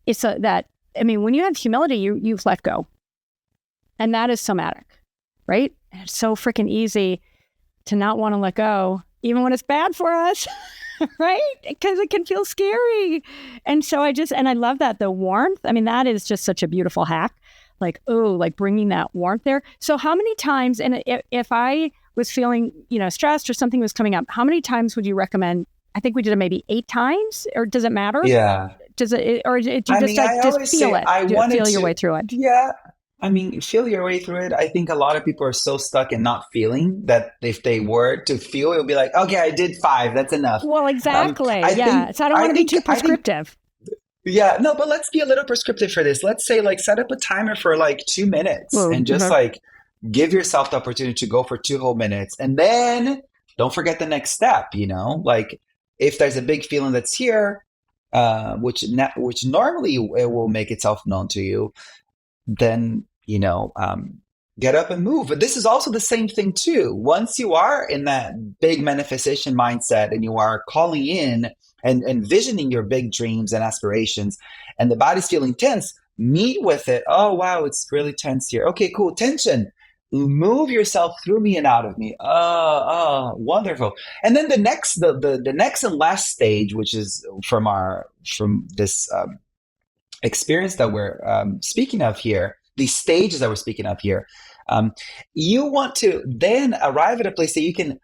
A: It's that, I mean, when you have humility, you've let go. And that is somatic, right? And it's so freaking easy to not want to let go, even when it's bad for us, right? Because it can feel scary. And so I love that, the warmth. I mean, that is just such a beautiful hack. Like, bringing that warmth there. So how many times, and if I was feeling, stressed or something was coming up, how many times would you recommend? I think we did it maybe 8 times, or does it matter?
B: Yeah.
A: Does it, or do you just feel it? Feel your way through it?
B: Yeah. I mean, feel your way through it. I think a lot of people are so stuck in not feeling that if they were to feel, it would be like, okay, I did 5. That's enough.
A: Well, exactly. So I don't want to be too prescriptive.
B: Yeah, no, but let's be a little prescriptive for this. Let's say set up a timer for 2 minutes and just give yourself the opportunity to go for 2 whole minutes. And then don't forget the next step, if there's a big feeling that's here, which normally it will make itself known to you, then, get up and move. But this is also the same thing too. Once you are in that big manifestation mindset and you are calling in and envisioning your big dreams and aspirations, and the body's feeling tense, meet with it. Oh, wow, it's really tense here. Okay, cool. Tension. Move yourself through me and out of me. Oh, wonderful. And then the next and last stage, which is from this experience that we're speaking of here, these stages that we're speaking of here, you want to then arrive at a place that you can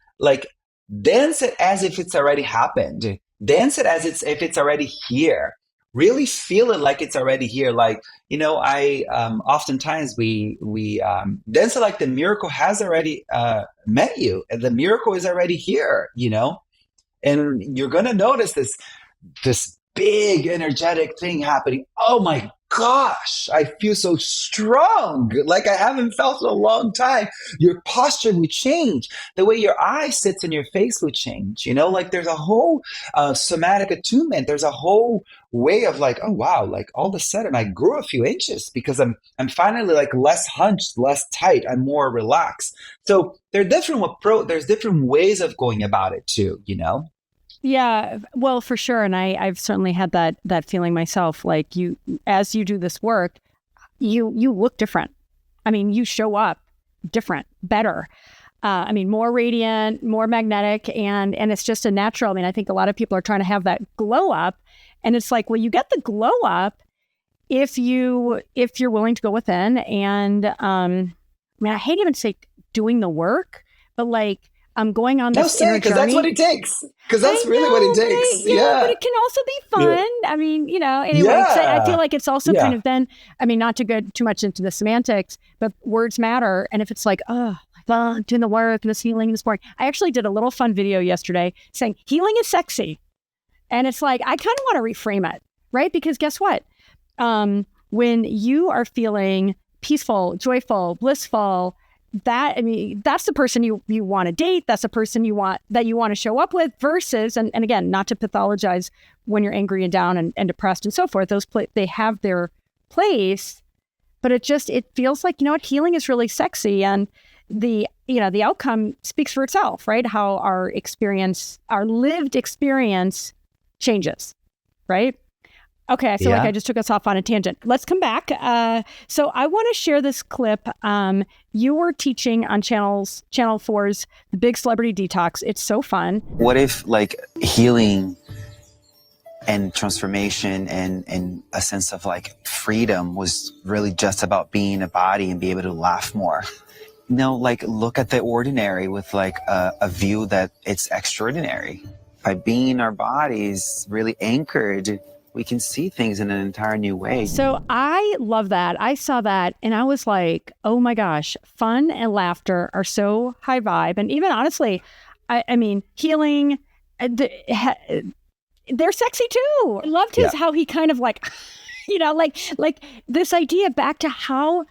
B: dance it as if it's already happened. Dance it as if it's already here. Really feel it like it's already here. Oftentimes we dance it like the miracle has already met you, and the miracle is already here. And you're gonna notice this big energetic thing happening. Oh my gosh, I feel so strong, like I haven't felt in a long time. Your posture would change. The way your eye sits in your face would change. There's a whole somatic attunement. There's a whole way of oh wow, all of a sudden I grew a few inches because I'm finally less hunched, less tight. I'm more relaxed. So there's different ways of going about it too.
A: Yeah, well, for sure. And I've certainly had that feeling myself. As you do this work, you look different. I mean, you show up different, better. More radiant, more magnetic, and it's just a natural. I mean, I think a lot of people are trying to have that glow up, and it's you get the glow up if you're willing to go within. And I hate even say doing the work, but I'm going on this inner journey.
B: Because that's what it takes. Because that's really what it takes.
A: Right? Yeah, but it can also be fun. Yeah. I mean, anyway, I feel like it's also kind of then, not to go too much into the semantics, but words matter. And if it's doing the work and this healing this morning. I actually did a little fun video yesterday saying healing is sexy. And it's I kind of want to reframe it, right? Because guess what? When you are feeling peaceful, joyful, blissful, that's the person you want to date. That's the person you want to show up with versus, and again, not to pathologize when you're angry and down and depressed and so forth. They have their place, but it feels like, healing is really sexy. And the outcome speaks for itself, right? How our lived experience changes, right? Okay, I feel like I just took us off on a tangent. Let's come back. So I want to share this clip. You were teaching on Channel 4's The Big Celebrity Detox. It's so fun.
C: What if healing and transformation and a sense of freedom was really just about being a body and be able to laugh more? Look at the ordinary with a view that it's extraordinary. By being our bodies really anchored, we can see things in an entire new way.
A: So I love that. I saw that and I was like, oh my gosh, fun and laughter are so high vibe. And even honestly, I mean, healing, they're sexy too. I loved how he kind of like this idea back to how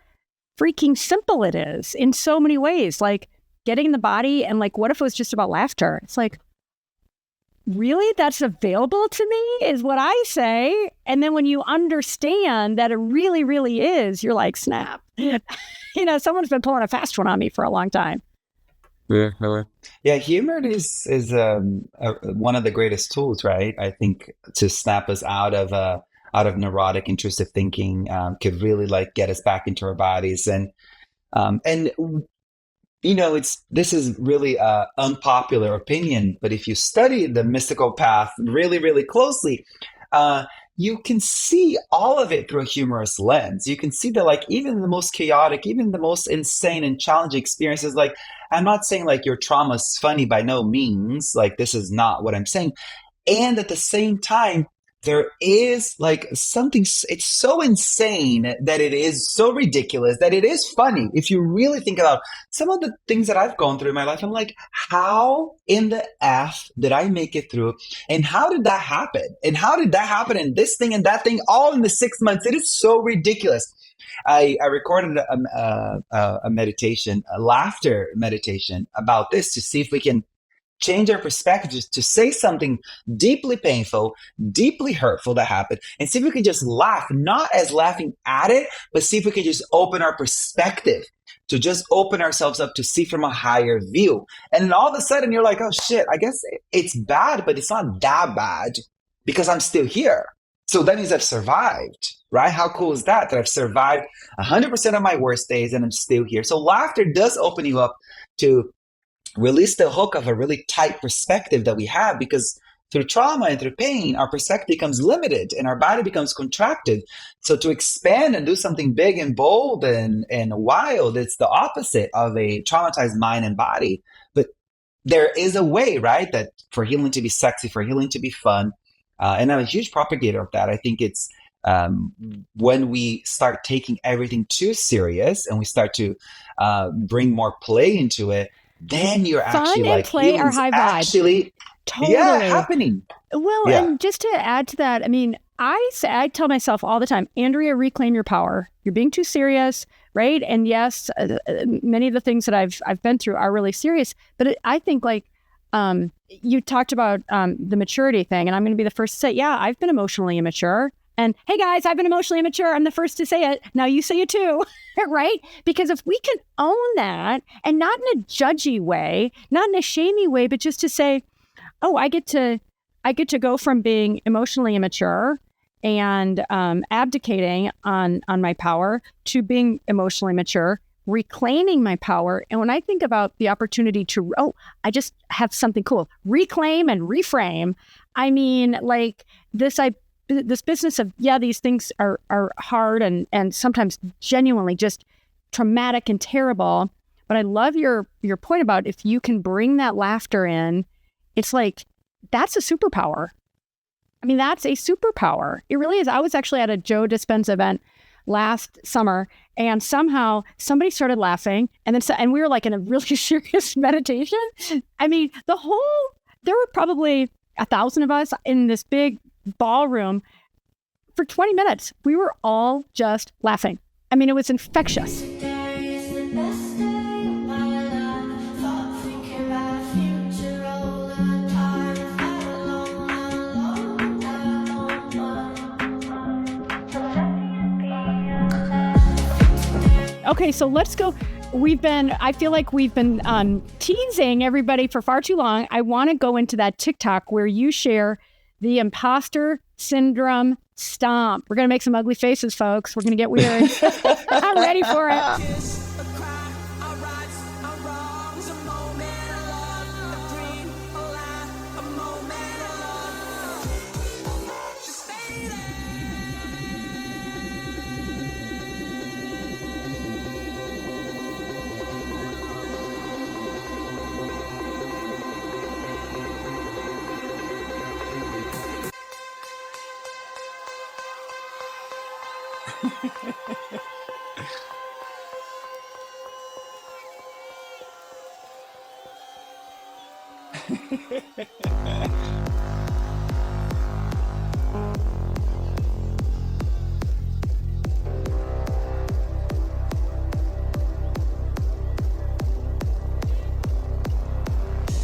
A: freaking simple it is in so many ways, like getting in the body. And like, what if it was just about laughter? It's like, really? That's available to me is what I say. And then when you understand that it really, really is, you're like, snap. Someone's been pulling a fast one on me for a long time.
B: Yeah, humor is one of the greatest tools, right? I think to snap us out of neurotic, intrusive thinking, could really like get us back into our bodies. And this is really a unpopular opinion, but if you study the mystical path really, really closely, you can see all of it through a humorous lens. You can see that like even the most chaotic, even the most insane and challenging experiences, like I'm not saying like your trauma is funny by no means, like this is not what I'm saying. And at the same time, there is like something, it's so insane that it is so ridiculous that it is funny. If you really think about some of the things that I've gone through in my life, I'm like, how in the F did I make it through? And how did that happen? And how did that happen? And this thing and that thing all in the 6 months. It is so ridiculous. I recorded a meditation, a laughter meditation about this to see if we can change our perspectives to say something deeply painful, deeply hurtful that happened, and see if we can just laugh, not as laughing at it, but see if we can just open our perspective, to just open ourselves up to see from a higher view. And then all of a sudden you're like, oh shit, I guess it's bad, but it's not that bad because I'm still here. So that means I've survived, right? How cool is that? That I've survived 100% of my worst days and I'm still here. So laughter does open you up to release the hook of a really tight perspective that we have, because through trauma and through pain, our perspective becomes limited and our body becomes contracted. So to expand and do something big and bold and wild, it's the opposite of a traumatized mind and body. But there is a way, right, that for healing to be sexy, for healing to be fun. And I'm a huge propagator of that. I think it's when we start taking everything too serious and we start to bring more play into it, then you're
A: Fun
B: actually
A: and
B: like
A: play are high vibe.
B: actually
A: Totally.
B: happening.
A: Well,
B: Yeah.
A: and just to add to that, I mean, I tell myself all the time, Andrea, reclaim your power. You're being too serious, right? And yes, many of the things that I've been through are really serious. But I think like you talked about the maturity thing, and I'm going to be the first to say, yeah, I've been emotionally immature. And hey guys, I've been emotionally immature. I'm the first to say it. Now you say it too, right? Because if we can own that, and not in a judgy way, not in a shamey way, but just to say, oh, I get to go from being emotionally immature and abdicating on my power to being emotionally mature, reclaiming my power. And when I think about the opportunity to, I just have something cool, reclaim and reframe. I mean, like this business of, yeah, these things are hard and sometimes genuinely just traumatic and terrible. But I love your point about if you can bring that laughter in, it's like, that's a superpower. I mean, that's a superpower. It really is. I was actually at a Joe Dispenza event last summer, and somehow somebody started laughing, and we were like in a really serious meditation. I mean, there were probably 1,000 of us in this big ballroom for 20 minutes. We were all just laughing. I mean, it was infectious. Okay, so let's go. I feel like we've been teasing everybody for far too long. I want to go into that TikTok where you share the imposter syndrome stomp. We're going to make some ugly faces, folks. We're going to get weird. I'm ready for it.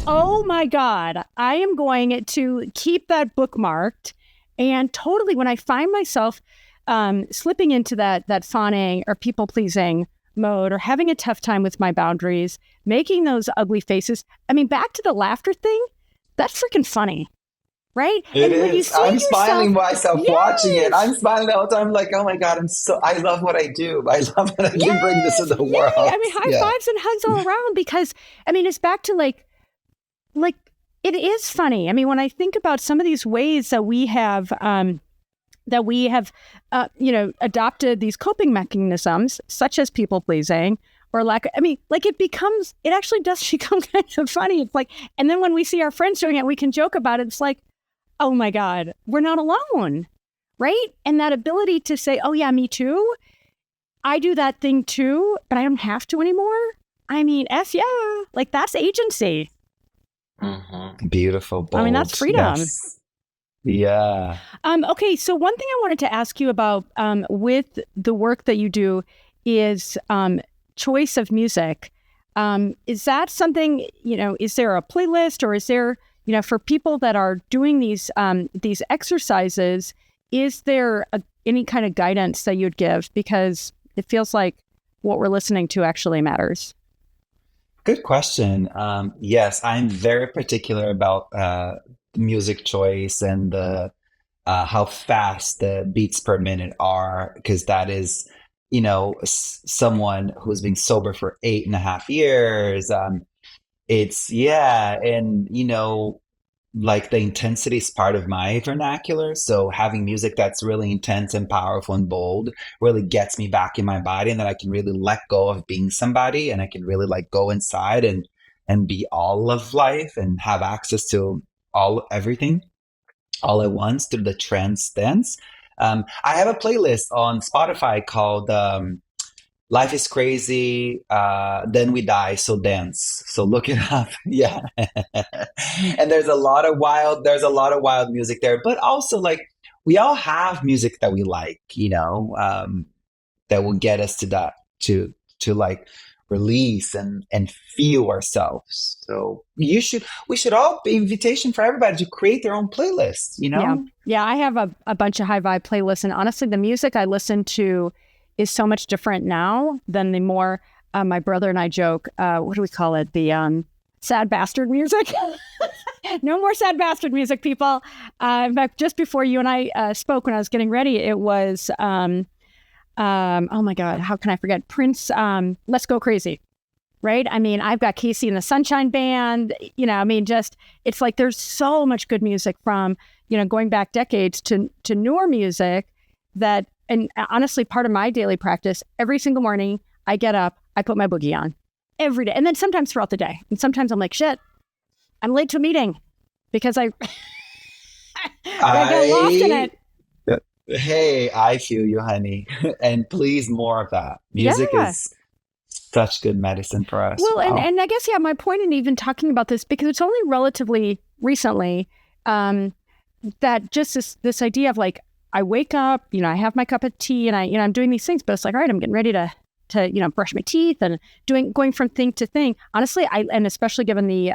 A: Oh my God. I am going to keep that bookmarked. And totally, when I find myself slipping into that fawning or people pleasing mode or having a tough time with my boundaries, making those ugly faces. I mean, back to the laughter thing, that's freaking funny, right?
B: It
A: And when you
B: is.
A: see
B: I'm
A: yourself,
B: smiling myself watching it.
A: yes,
B: I'm smiling the whole time. I'm like, oh my God, I love what I do. I love that I can bring this to
A: yes,
B: the
A: yay.
B: world.
A: I mean, high
B: Yeah.
A: fives and hugs all around because, I mean, it's back to like, it is funny. I mean, when I think about some of these ways that we have, adopted these coping mechanisms, such as people pleasing or lack. I mean, like it actually does become kind of funny. It's like, and then when we see our friends doing it, we can joke about it. It's like, oh my God, we're not alone, right? And that ability to say, oh yeah, me too. I do that thing too, but I don't have to anymore. I mean, yeah, like that's agency.
B: Beautiful,
A: I mean, that's
B: bold.
A: freedom.
B: Yes. Yeah.
A: Okay, so one thing I wanted to ask you about with the work that you do is choice of music. Is that something, is there a playlist or is there, for people that are doing these exercises, is there any kind of guidance that you'd give? Because it feels like what we're listening to actually matters.
B: Good question. Yes, I'm very particular about music choice and the how fast the beats per minute are, because that is, someone who's been sober for 8.5 years. Yeah, and like the intensity is part of my vernacular. So having music that's really intense and powerful and bold really gets me back in my body, and then I can really let go of being somebody, and I can really like go inside and be all of life and have access to everything all at once through the trance dance. I have a playlist on Spotify called Life is Crazy, Then We Die, So Dance. So look it up. Yeah. And there's a lot of wild music there, but also like we all have music that we like, that will get us to that, to like release and feel ourselves. So we should all be invitation for everybody to create their own playlist,
A: Yeah, I have a bunch of high vibe playlists, and honestly, the music I listen to is so much different now than the more my brother and I joke. What do we call it? The sad bastard music. No more sad bastard music, people. In fact, just before you and I spoke, when I was getting ready, it was oh my God, how can I forget? Prince, Let's Go Crazy. Right? I mean, I've got Casey and the Sunshine Band, I mean, just, it's like there's so much good music from, going back decades to newer music that, and honestly, part of my daily practice, every single morning I get up, I put my boogie on every day. And then sometimes throughout the day. And sometimes I'm like, shit, I'm late to a meeting because I get lost in it.
B: Hey, I feel you, honey. And please, more of that. Music is such good medicine for us.
A: Well,
B: Wow.
A: and I guess, yeah, my point in even talking about this, because it's only relatively recently that just this idea of like, I wake up, I have my cup of tea and I'm doing these things, but it's like, all right, I'm getting ready to brush my teeth and going from thing to thing. Honestly, and especially given the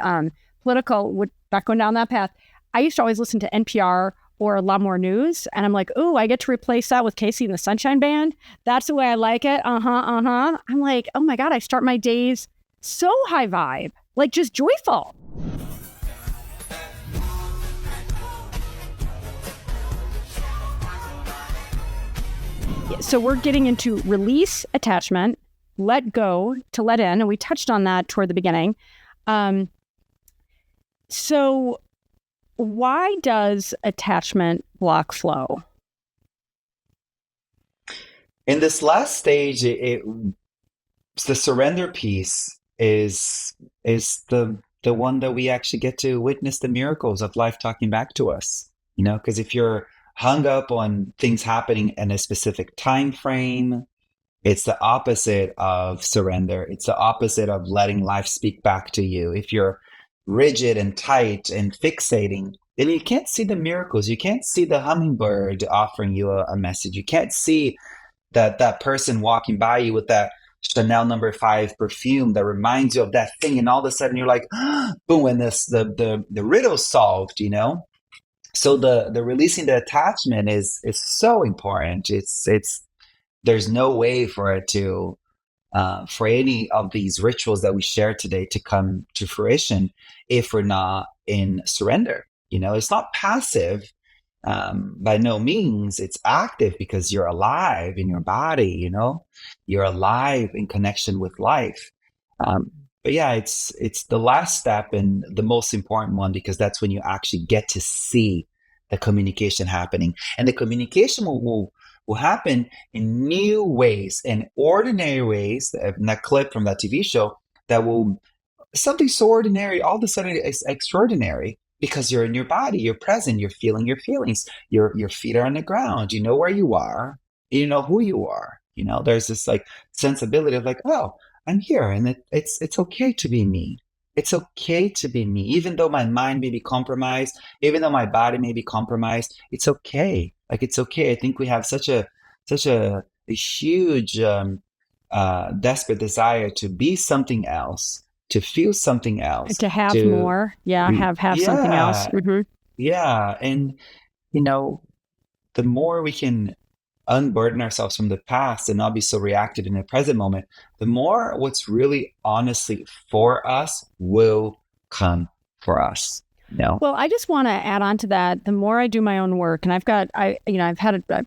A: political, not going down that path, I used to always listen to NPR or a lot more news. And I'm like, ooh, I get to replace that with Casey and the Sunshine Band. That's the way I like it. I'm like, oh my God, I start my days so high vibe, like just joyful. So we're getting into release attachment, let go to let in. And we touched on that toward the beginning. So why does attachment block flow?
B: In this last stage, the surrender piece is the one that we actually get to witness the miracles of life talking back to us. Because if you're hung up on things happening in a specific time frame, it's the opposite of surrender. It's the opposite of letting life speak back to you. If you're rigid and tight and fixating, then you can't see the miracles. You can't see the hummingbird offering you a message. You can't see that person walking by you with that Chanel number 5 perfume that reminds you of that thing, and all of a sudden you're like, boom, and the riddle's solved, you know? So the releasing the attachment is so important. It's there's no way for it to for any of these rituals that we share today to come to fruition if we're not in surrender. You know, it's not passive by no means. It's active because you're alive in your body, you know, you're alive in connection with life. But yeah, it's the last step and the most important one, because that's when you actually get to see the communication happening, and the communication will happen in new ways, in ordinary ways. That clip from that TV show, that will, something so ordinary all of a sudden is extraordinary, because you're in your body, you're present, you're feeling your feelings, your feet are on the ground, you know where you are, you know who you are, you know, there's this like sensibility of like, oh, I'm here, and it's okay to be me. It's okay to be me, even though my mind may be compromised, even though my body may be compromised. It's okay. Like, it's okay. I think we have such a huge desperate desire to be something else, to feel something else,
A: To have
B: to
A: more. Yeah, have something else.
B: yeah, yeah. And you know, the more we can unburden ourselves from the past and not be so reactive in the present moment, the more what's really honestly for us will come for us. You know?
A: Well, I just want to add on to that. The more I do my own work, and I've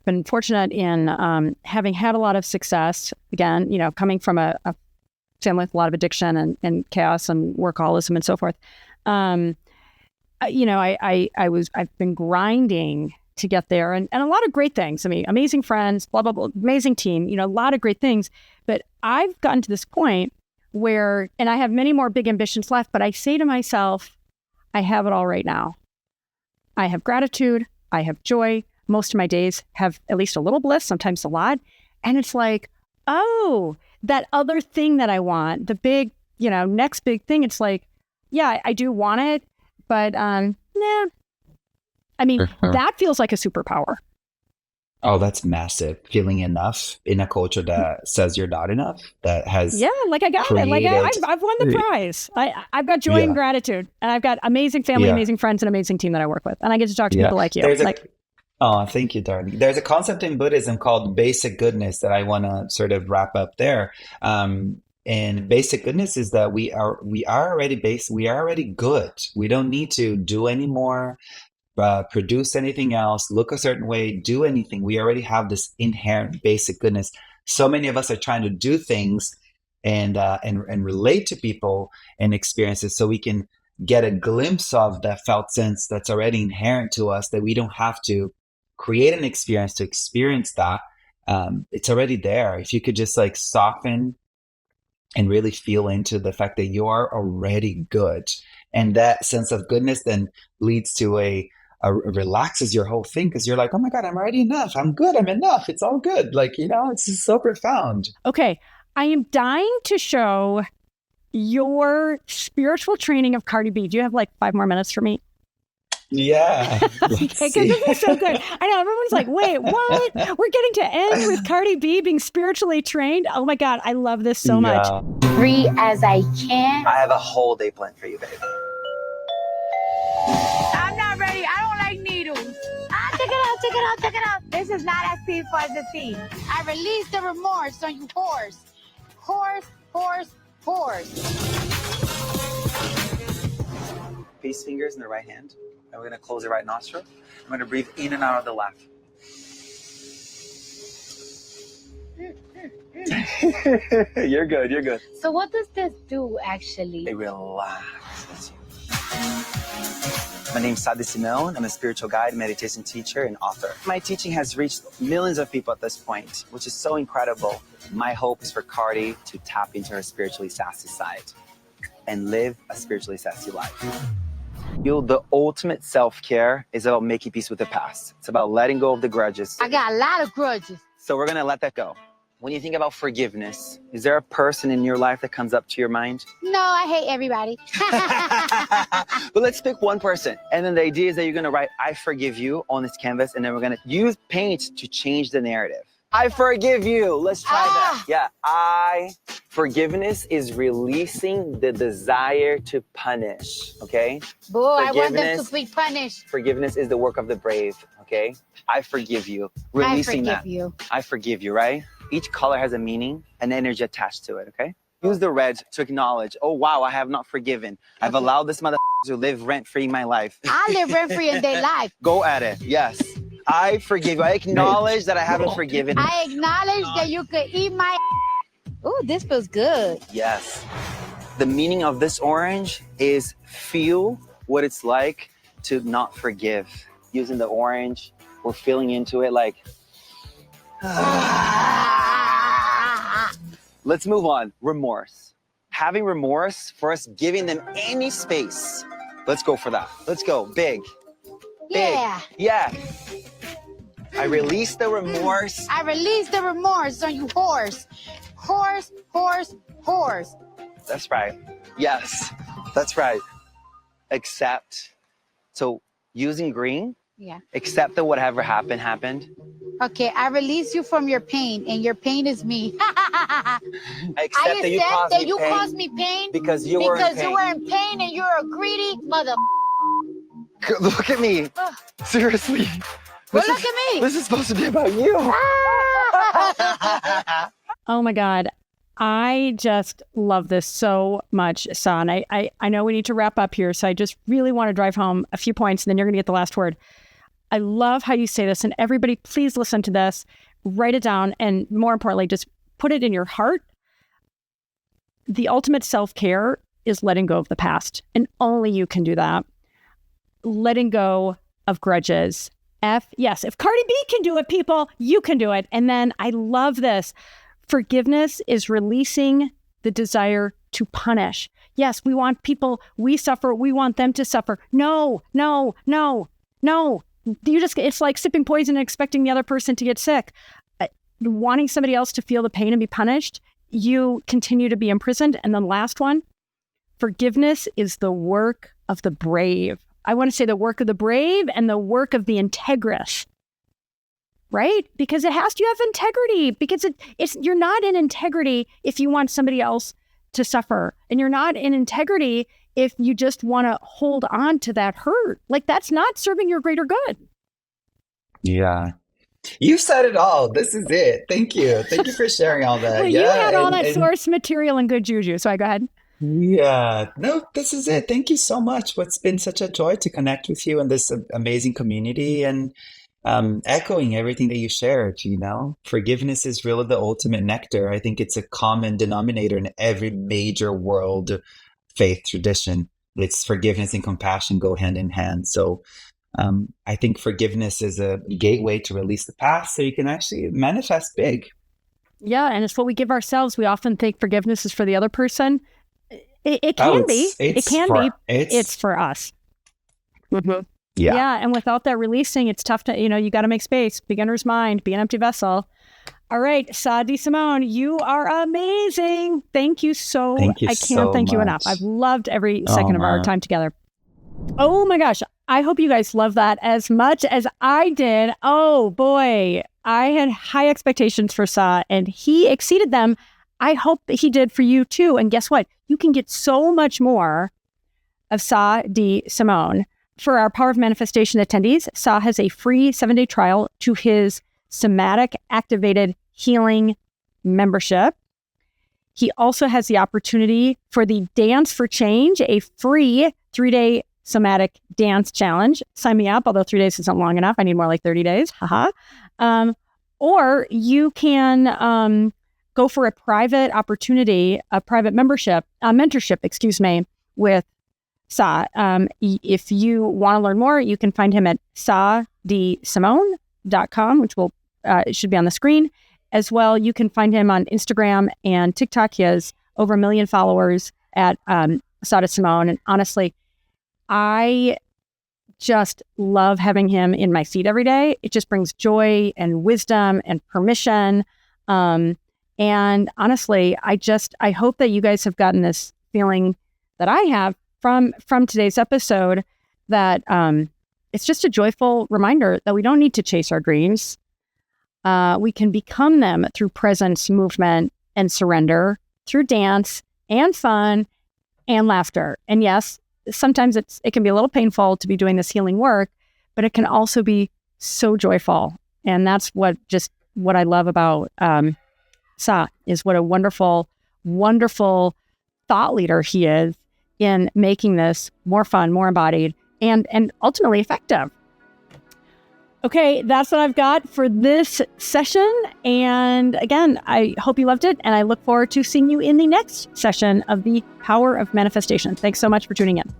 A: been fortunate in having had a lot of success. Again, you know, coming from a family with a lot of addiction and chaos and workaholism and so forth. You know, I've been grinding to get there, and a lot of great things. I mean, amazing friends, blah, blah, blah, amazing team, you know, a lot of great things. But I've gotten to this point where, and I have many more big ambitions left, but I say to myself, I have it all right now. I have gratitude. I have joy. Most of my days have at least a little bliss, sometimes a lot. And it's like, oh, that other thing that I want, the big, you know, next big thing. It's like, yeah, I do want it, but nah. I mean, that feels like a superpower.
B: Oh, that's massive. Feeling enough in a culture that says you're not enough, that has
A: like I got it. Like I've won the prize. I've got joy and gratitude, and I've got amazing family, amazing friends, and amazing team that I work with, and I get to talk to people like you.
B: Oh, thank you, darling. There's a concept in Buddhism called basic goodness that I want to sort of wrap up there. And basic goodness is that we are already we are already good. We don't need to do any more. Produce anything else, look a certain way, do anything. We already have this inherent basic goodness. So many of us are trying to do things and relate to people and experiences so we can get a glimpse of that felt sense that's already inherent to us, that we don't have to create an experience to experience that. It's already there. If you could just like soften and really feel into the fact that you are already good, and that sense of goodness then leads to relaxes your whole thing, because you're like, oh my God, I'm already enough. I'm good. I'm enough. It's all good. Like, you know, it's just so profound.
A: Okay. I am dying to show your spiritual training of Cardi B. Do you have like 5 more minutes for me?
B: Yeah.
A: Because this is so good. I know everyone's like, wait, what? We're getting to end with Cardi B being spiritually trained. Oh my God. I love this so much.
D: Free as I can.
C: I have a whole day planned for you, babe.
D: I'm not ready. I don't like needles. Check it out. This is not as painful as it seems. I release the remorse on you whores. Whores.
C: Peace fingers in the right hand. And we're going to close the right nostril. I'm going to breathe in and out of the left. You're good.
D: So what does this do, actually?
C: It relaxes you. My name's Sah D'Simone. I'm a spiritual guide, meditation teacher, and author. My teaching has reached millions of people at this point, which is so incredible. My hope is for Cardi to tap into her spiritually sassy side and live a spiritually sassy life. The ultimate self-care is about making peace with the past. It's about letting go of the grudges.
D: I got a lot of grudges.
C: So we're going to let that go. When you think about forgiveness, is there a person in your life that comes up to your mind?
D: No, I hate everybody.
C: But let's pick one person. And then the idea is that you're going to write, I forgive you on this canvas. And then we're going to use paint to change the narrative. I forgive you. Let's try that. Yeah. Forgiveness is releasing the desire to punish. Okay.
D: Boo, I want them to be punished.
C: Forgiveness is the work of the brave. Okay. I forgive you. Releasing that. I forgive you, right? Each color has a meaning, an energy attached to it. Okay. Use the red to acknowledge, oh, wow, I have not forgiven. I've allowed this mother to live rent-free in my life.
D: I live rent-free in their life.
C: Go at it. Yes. I forgive you. I acknowledge that I haven't forgiven.
D: I acknowledge that you could eat my. Ooh, this feels good.
C: Yes. The meaning of this orange is feel what it's like to not forgive. Using the orange, we're feeling into it like. Let's move on. Remorse. Having remorse for us giving them any space. Let's go for that. Let's go. Big.
D: Yeah.
C: Yeah. I release the remorse.
D: I release the remorse on you, horse. Horse, horse, horse.
C: That's right. Yes. That's right. Accept. So using green.
D: Yeah.
C: Accept that whatever happened.
D: Okay, I release you from your pain, and your pain is me.
C: I accept that you caused me pain
D: because you were in pain and you're a greedy mother.
C: Look at me. Seriously.
D: Well, look at me.
C: This is supposed to be about you.
A: Oh my God. I just love this so much, Sah. And I know we need to wrap up here, so I just really want to drive home a few points, and then you're going to get the last word. I love how you say this, and everybody, please listen to this, write it down, and more importantly, just put it in your heart. The ultimate self-care is letting go of the past, and only you can do that. Letting go of grudges. Yes, if Cardi B can do it, people, you can do it. And then I love this. Forgiveness is releasing the desire to punish. Yes, we want people, we suffer, we want them to suffer. No. It's like sipping poison and expecting the other person to get sick. Wanting somebody else to feel the pain and be punished, you continue to be imprisoned. And then last one, forgiveness is the work of the brave. I want to say the work of the brave and the work of the integrous, right? Because you have integrity, because you're not in integrity if you want somebody else to suffer. And you're not in integrity if you just want to hold on to that hurt. Like, that's not serving your greater good.
B: Yeah. You said it all. This is it. Thank you. Thank you for sharing all that.
A: Well, you had all that source material and good juju. So go ahead.
B: Yeah. No, this is it. Thank you so much. It's been such a joy to connect with you in this amazing community, and echoing everything that you shared. Forgiveness is really the ultimate nectar. I think it's a common denominator in every major world faith tradition. It's forgiveness and compassion go hand in hand. So I think forgiveness is a gateway to release the past so you can actually manifest big.
A: Yeah, and it's what we give ourselves. We often think forgiveness is for the other person. It can be. It can be. It's for us.
B: Mm-hmm.
A: Yeah, and without that releasing, it's tough to, you got to make space. Beginner's mind, be an empty vessel. All right, Sah D'Simone, you are amazing. Thank you so much. I can't thank you enough. I've loved every second of our time together. Oh my gosh. I hope you guys love that as much as I did. Oh boy. I had high expectations for Sah, and he exceeded them. I hope that he did for you too. And guess what? You can get so much more of Sah D'Simone. For our Power of Manifestation attendees, Sah has a free 7-day trial to his Somatic Activated Healing membership. He also has the opportunity for the Dance for Change, a free 3-day Somatic Dance Challenge. Sign me up, although 3 days isn't long enough. I need more like 30 days. Or you can go for a private opportunity, a private mentorship, with Sah. If you want to learn more, you can find him at sahdsimone.com, which it should be on the screen. As well, you can find him on Instagram and TikTok. He has over 1 million followers at Sah D'Simone. And honestly, I just love having him in my feed every day. It just brings joy and wisdom and permission. And honestly, I hope that you guys have gotten this feeling that I have from today's episode, that it's just a joyful reminder that we don't need to chase our dreams. We can become them through presence, movement, and surrender, through dance and fun and laughter. And yes, sometimes it can be a little painful to be doing this healing work, but it can also be so joyful. And that's what I love about Sah, is what a wonderful, wonderful thought leader he is in making this more fun, more embodied, and ultimately effective. Okay, that's what I've got for this session. And again, I hope you loved it. And I look forward to seeing you in the next session of the Power of Manifestation. Thanks so much for tuning in.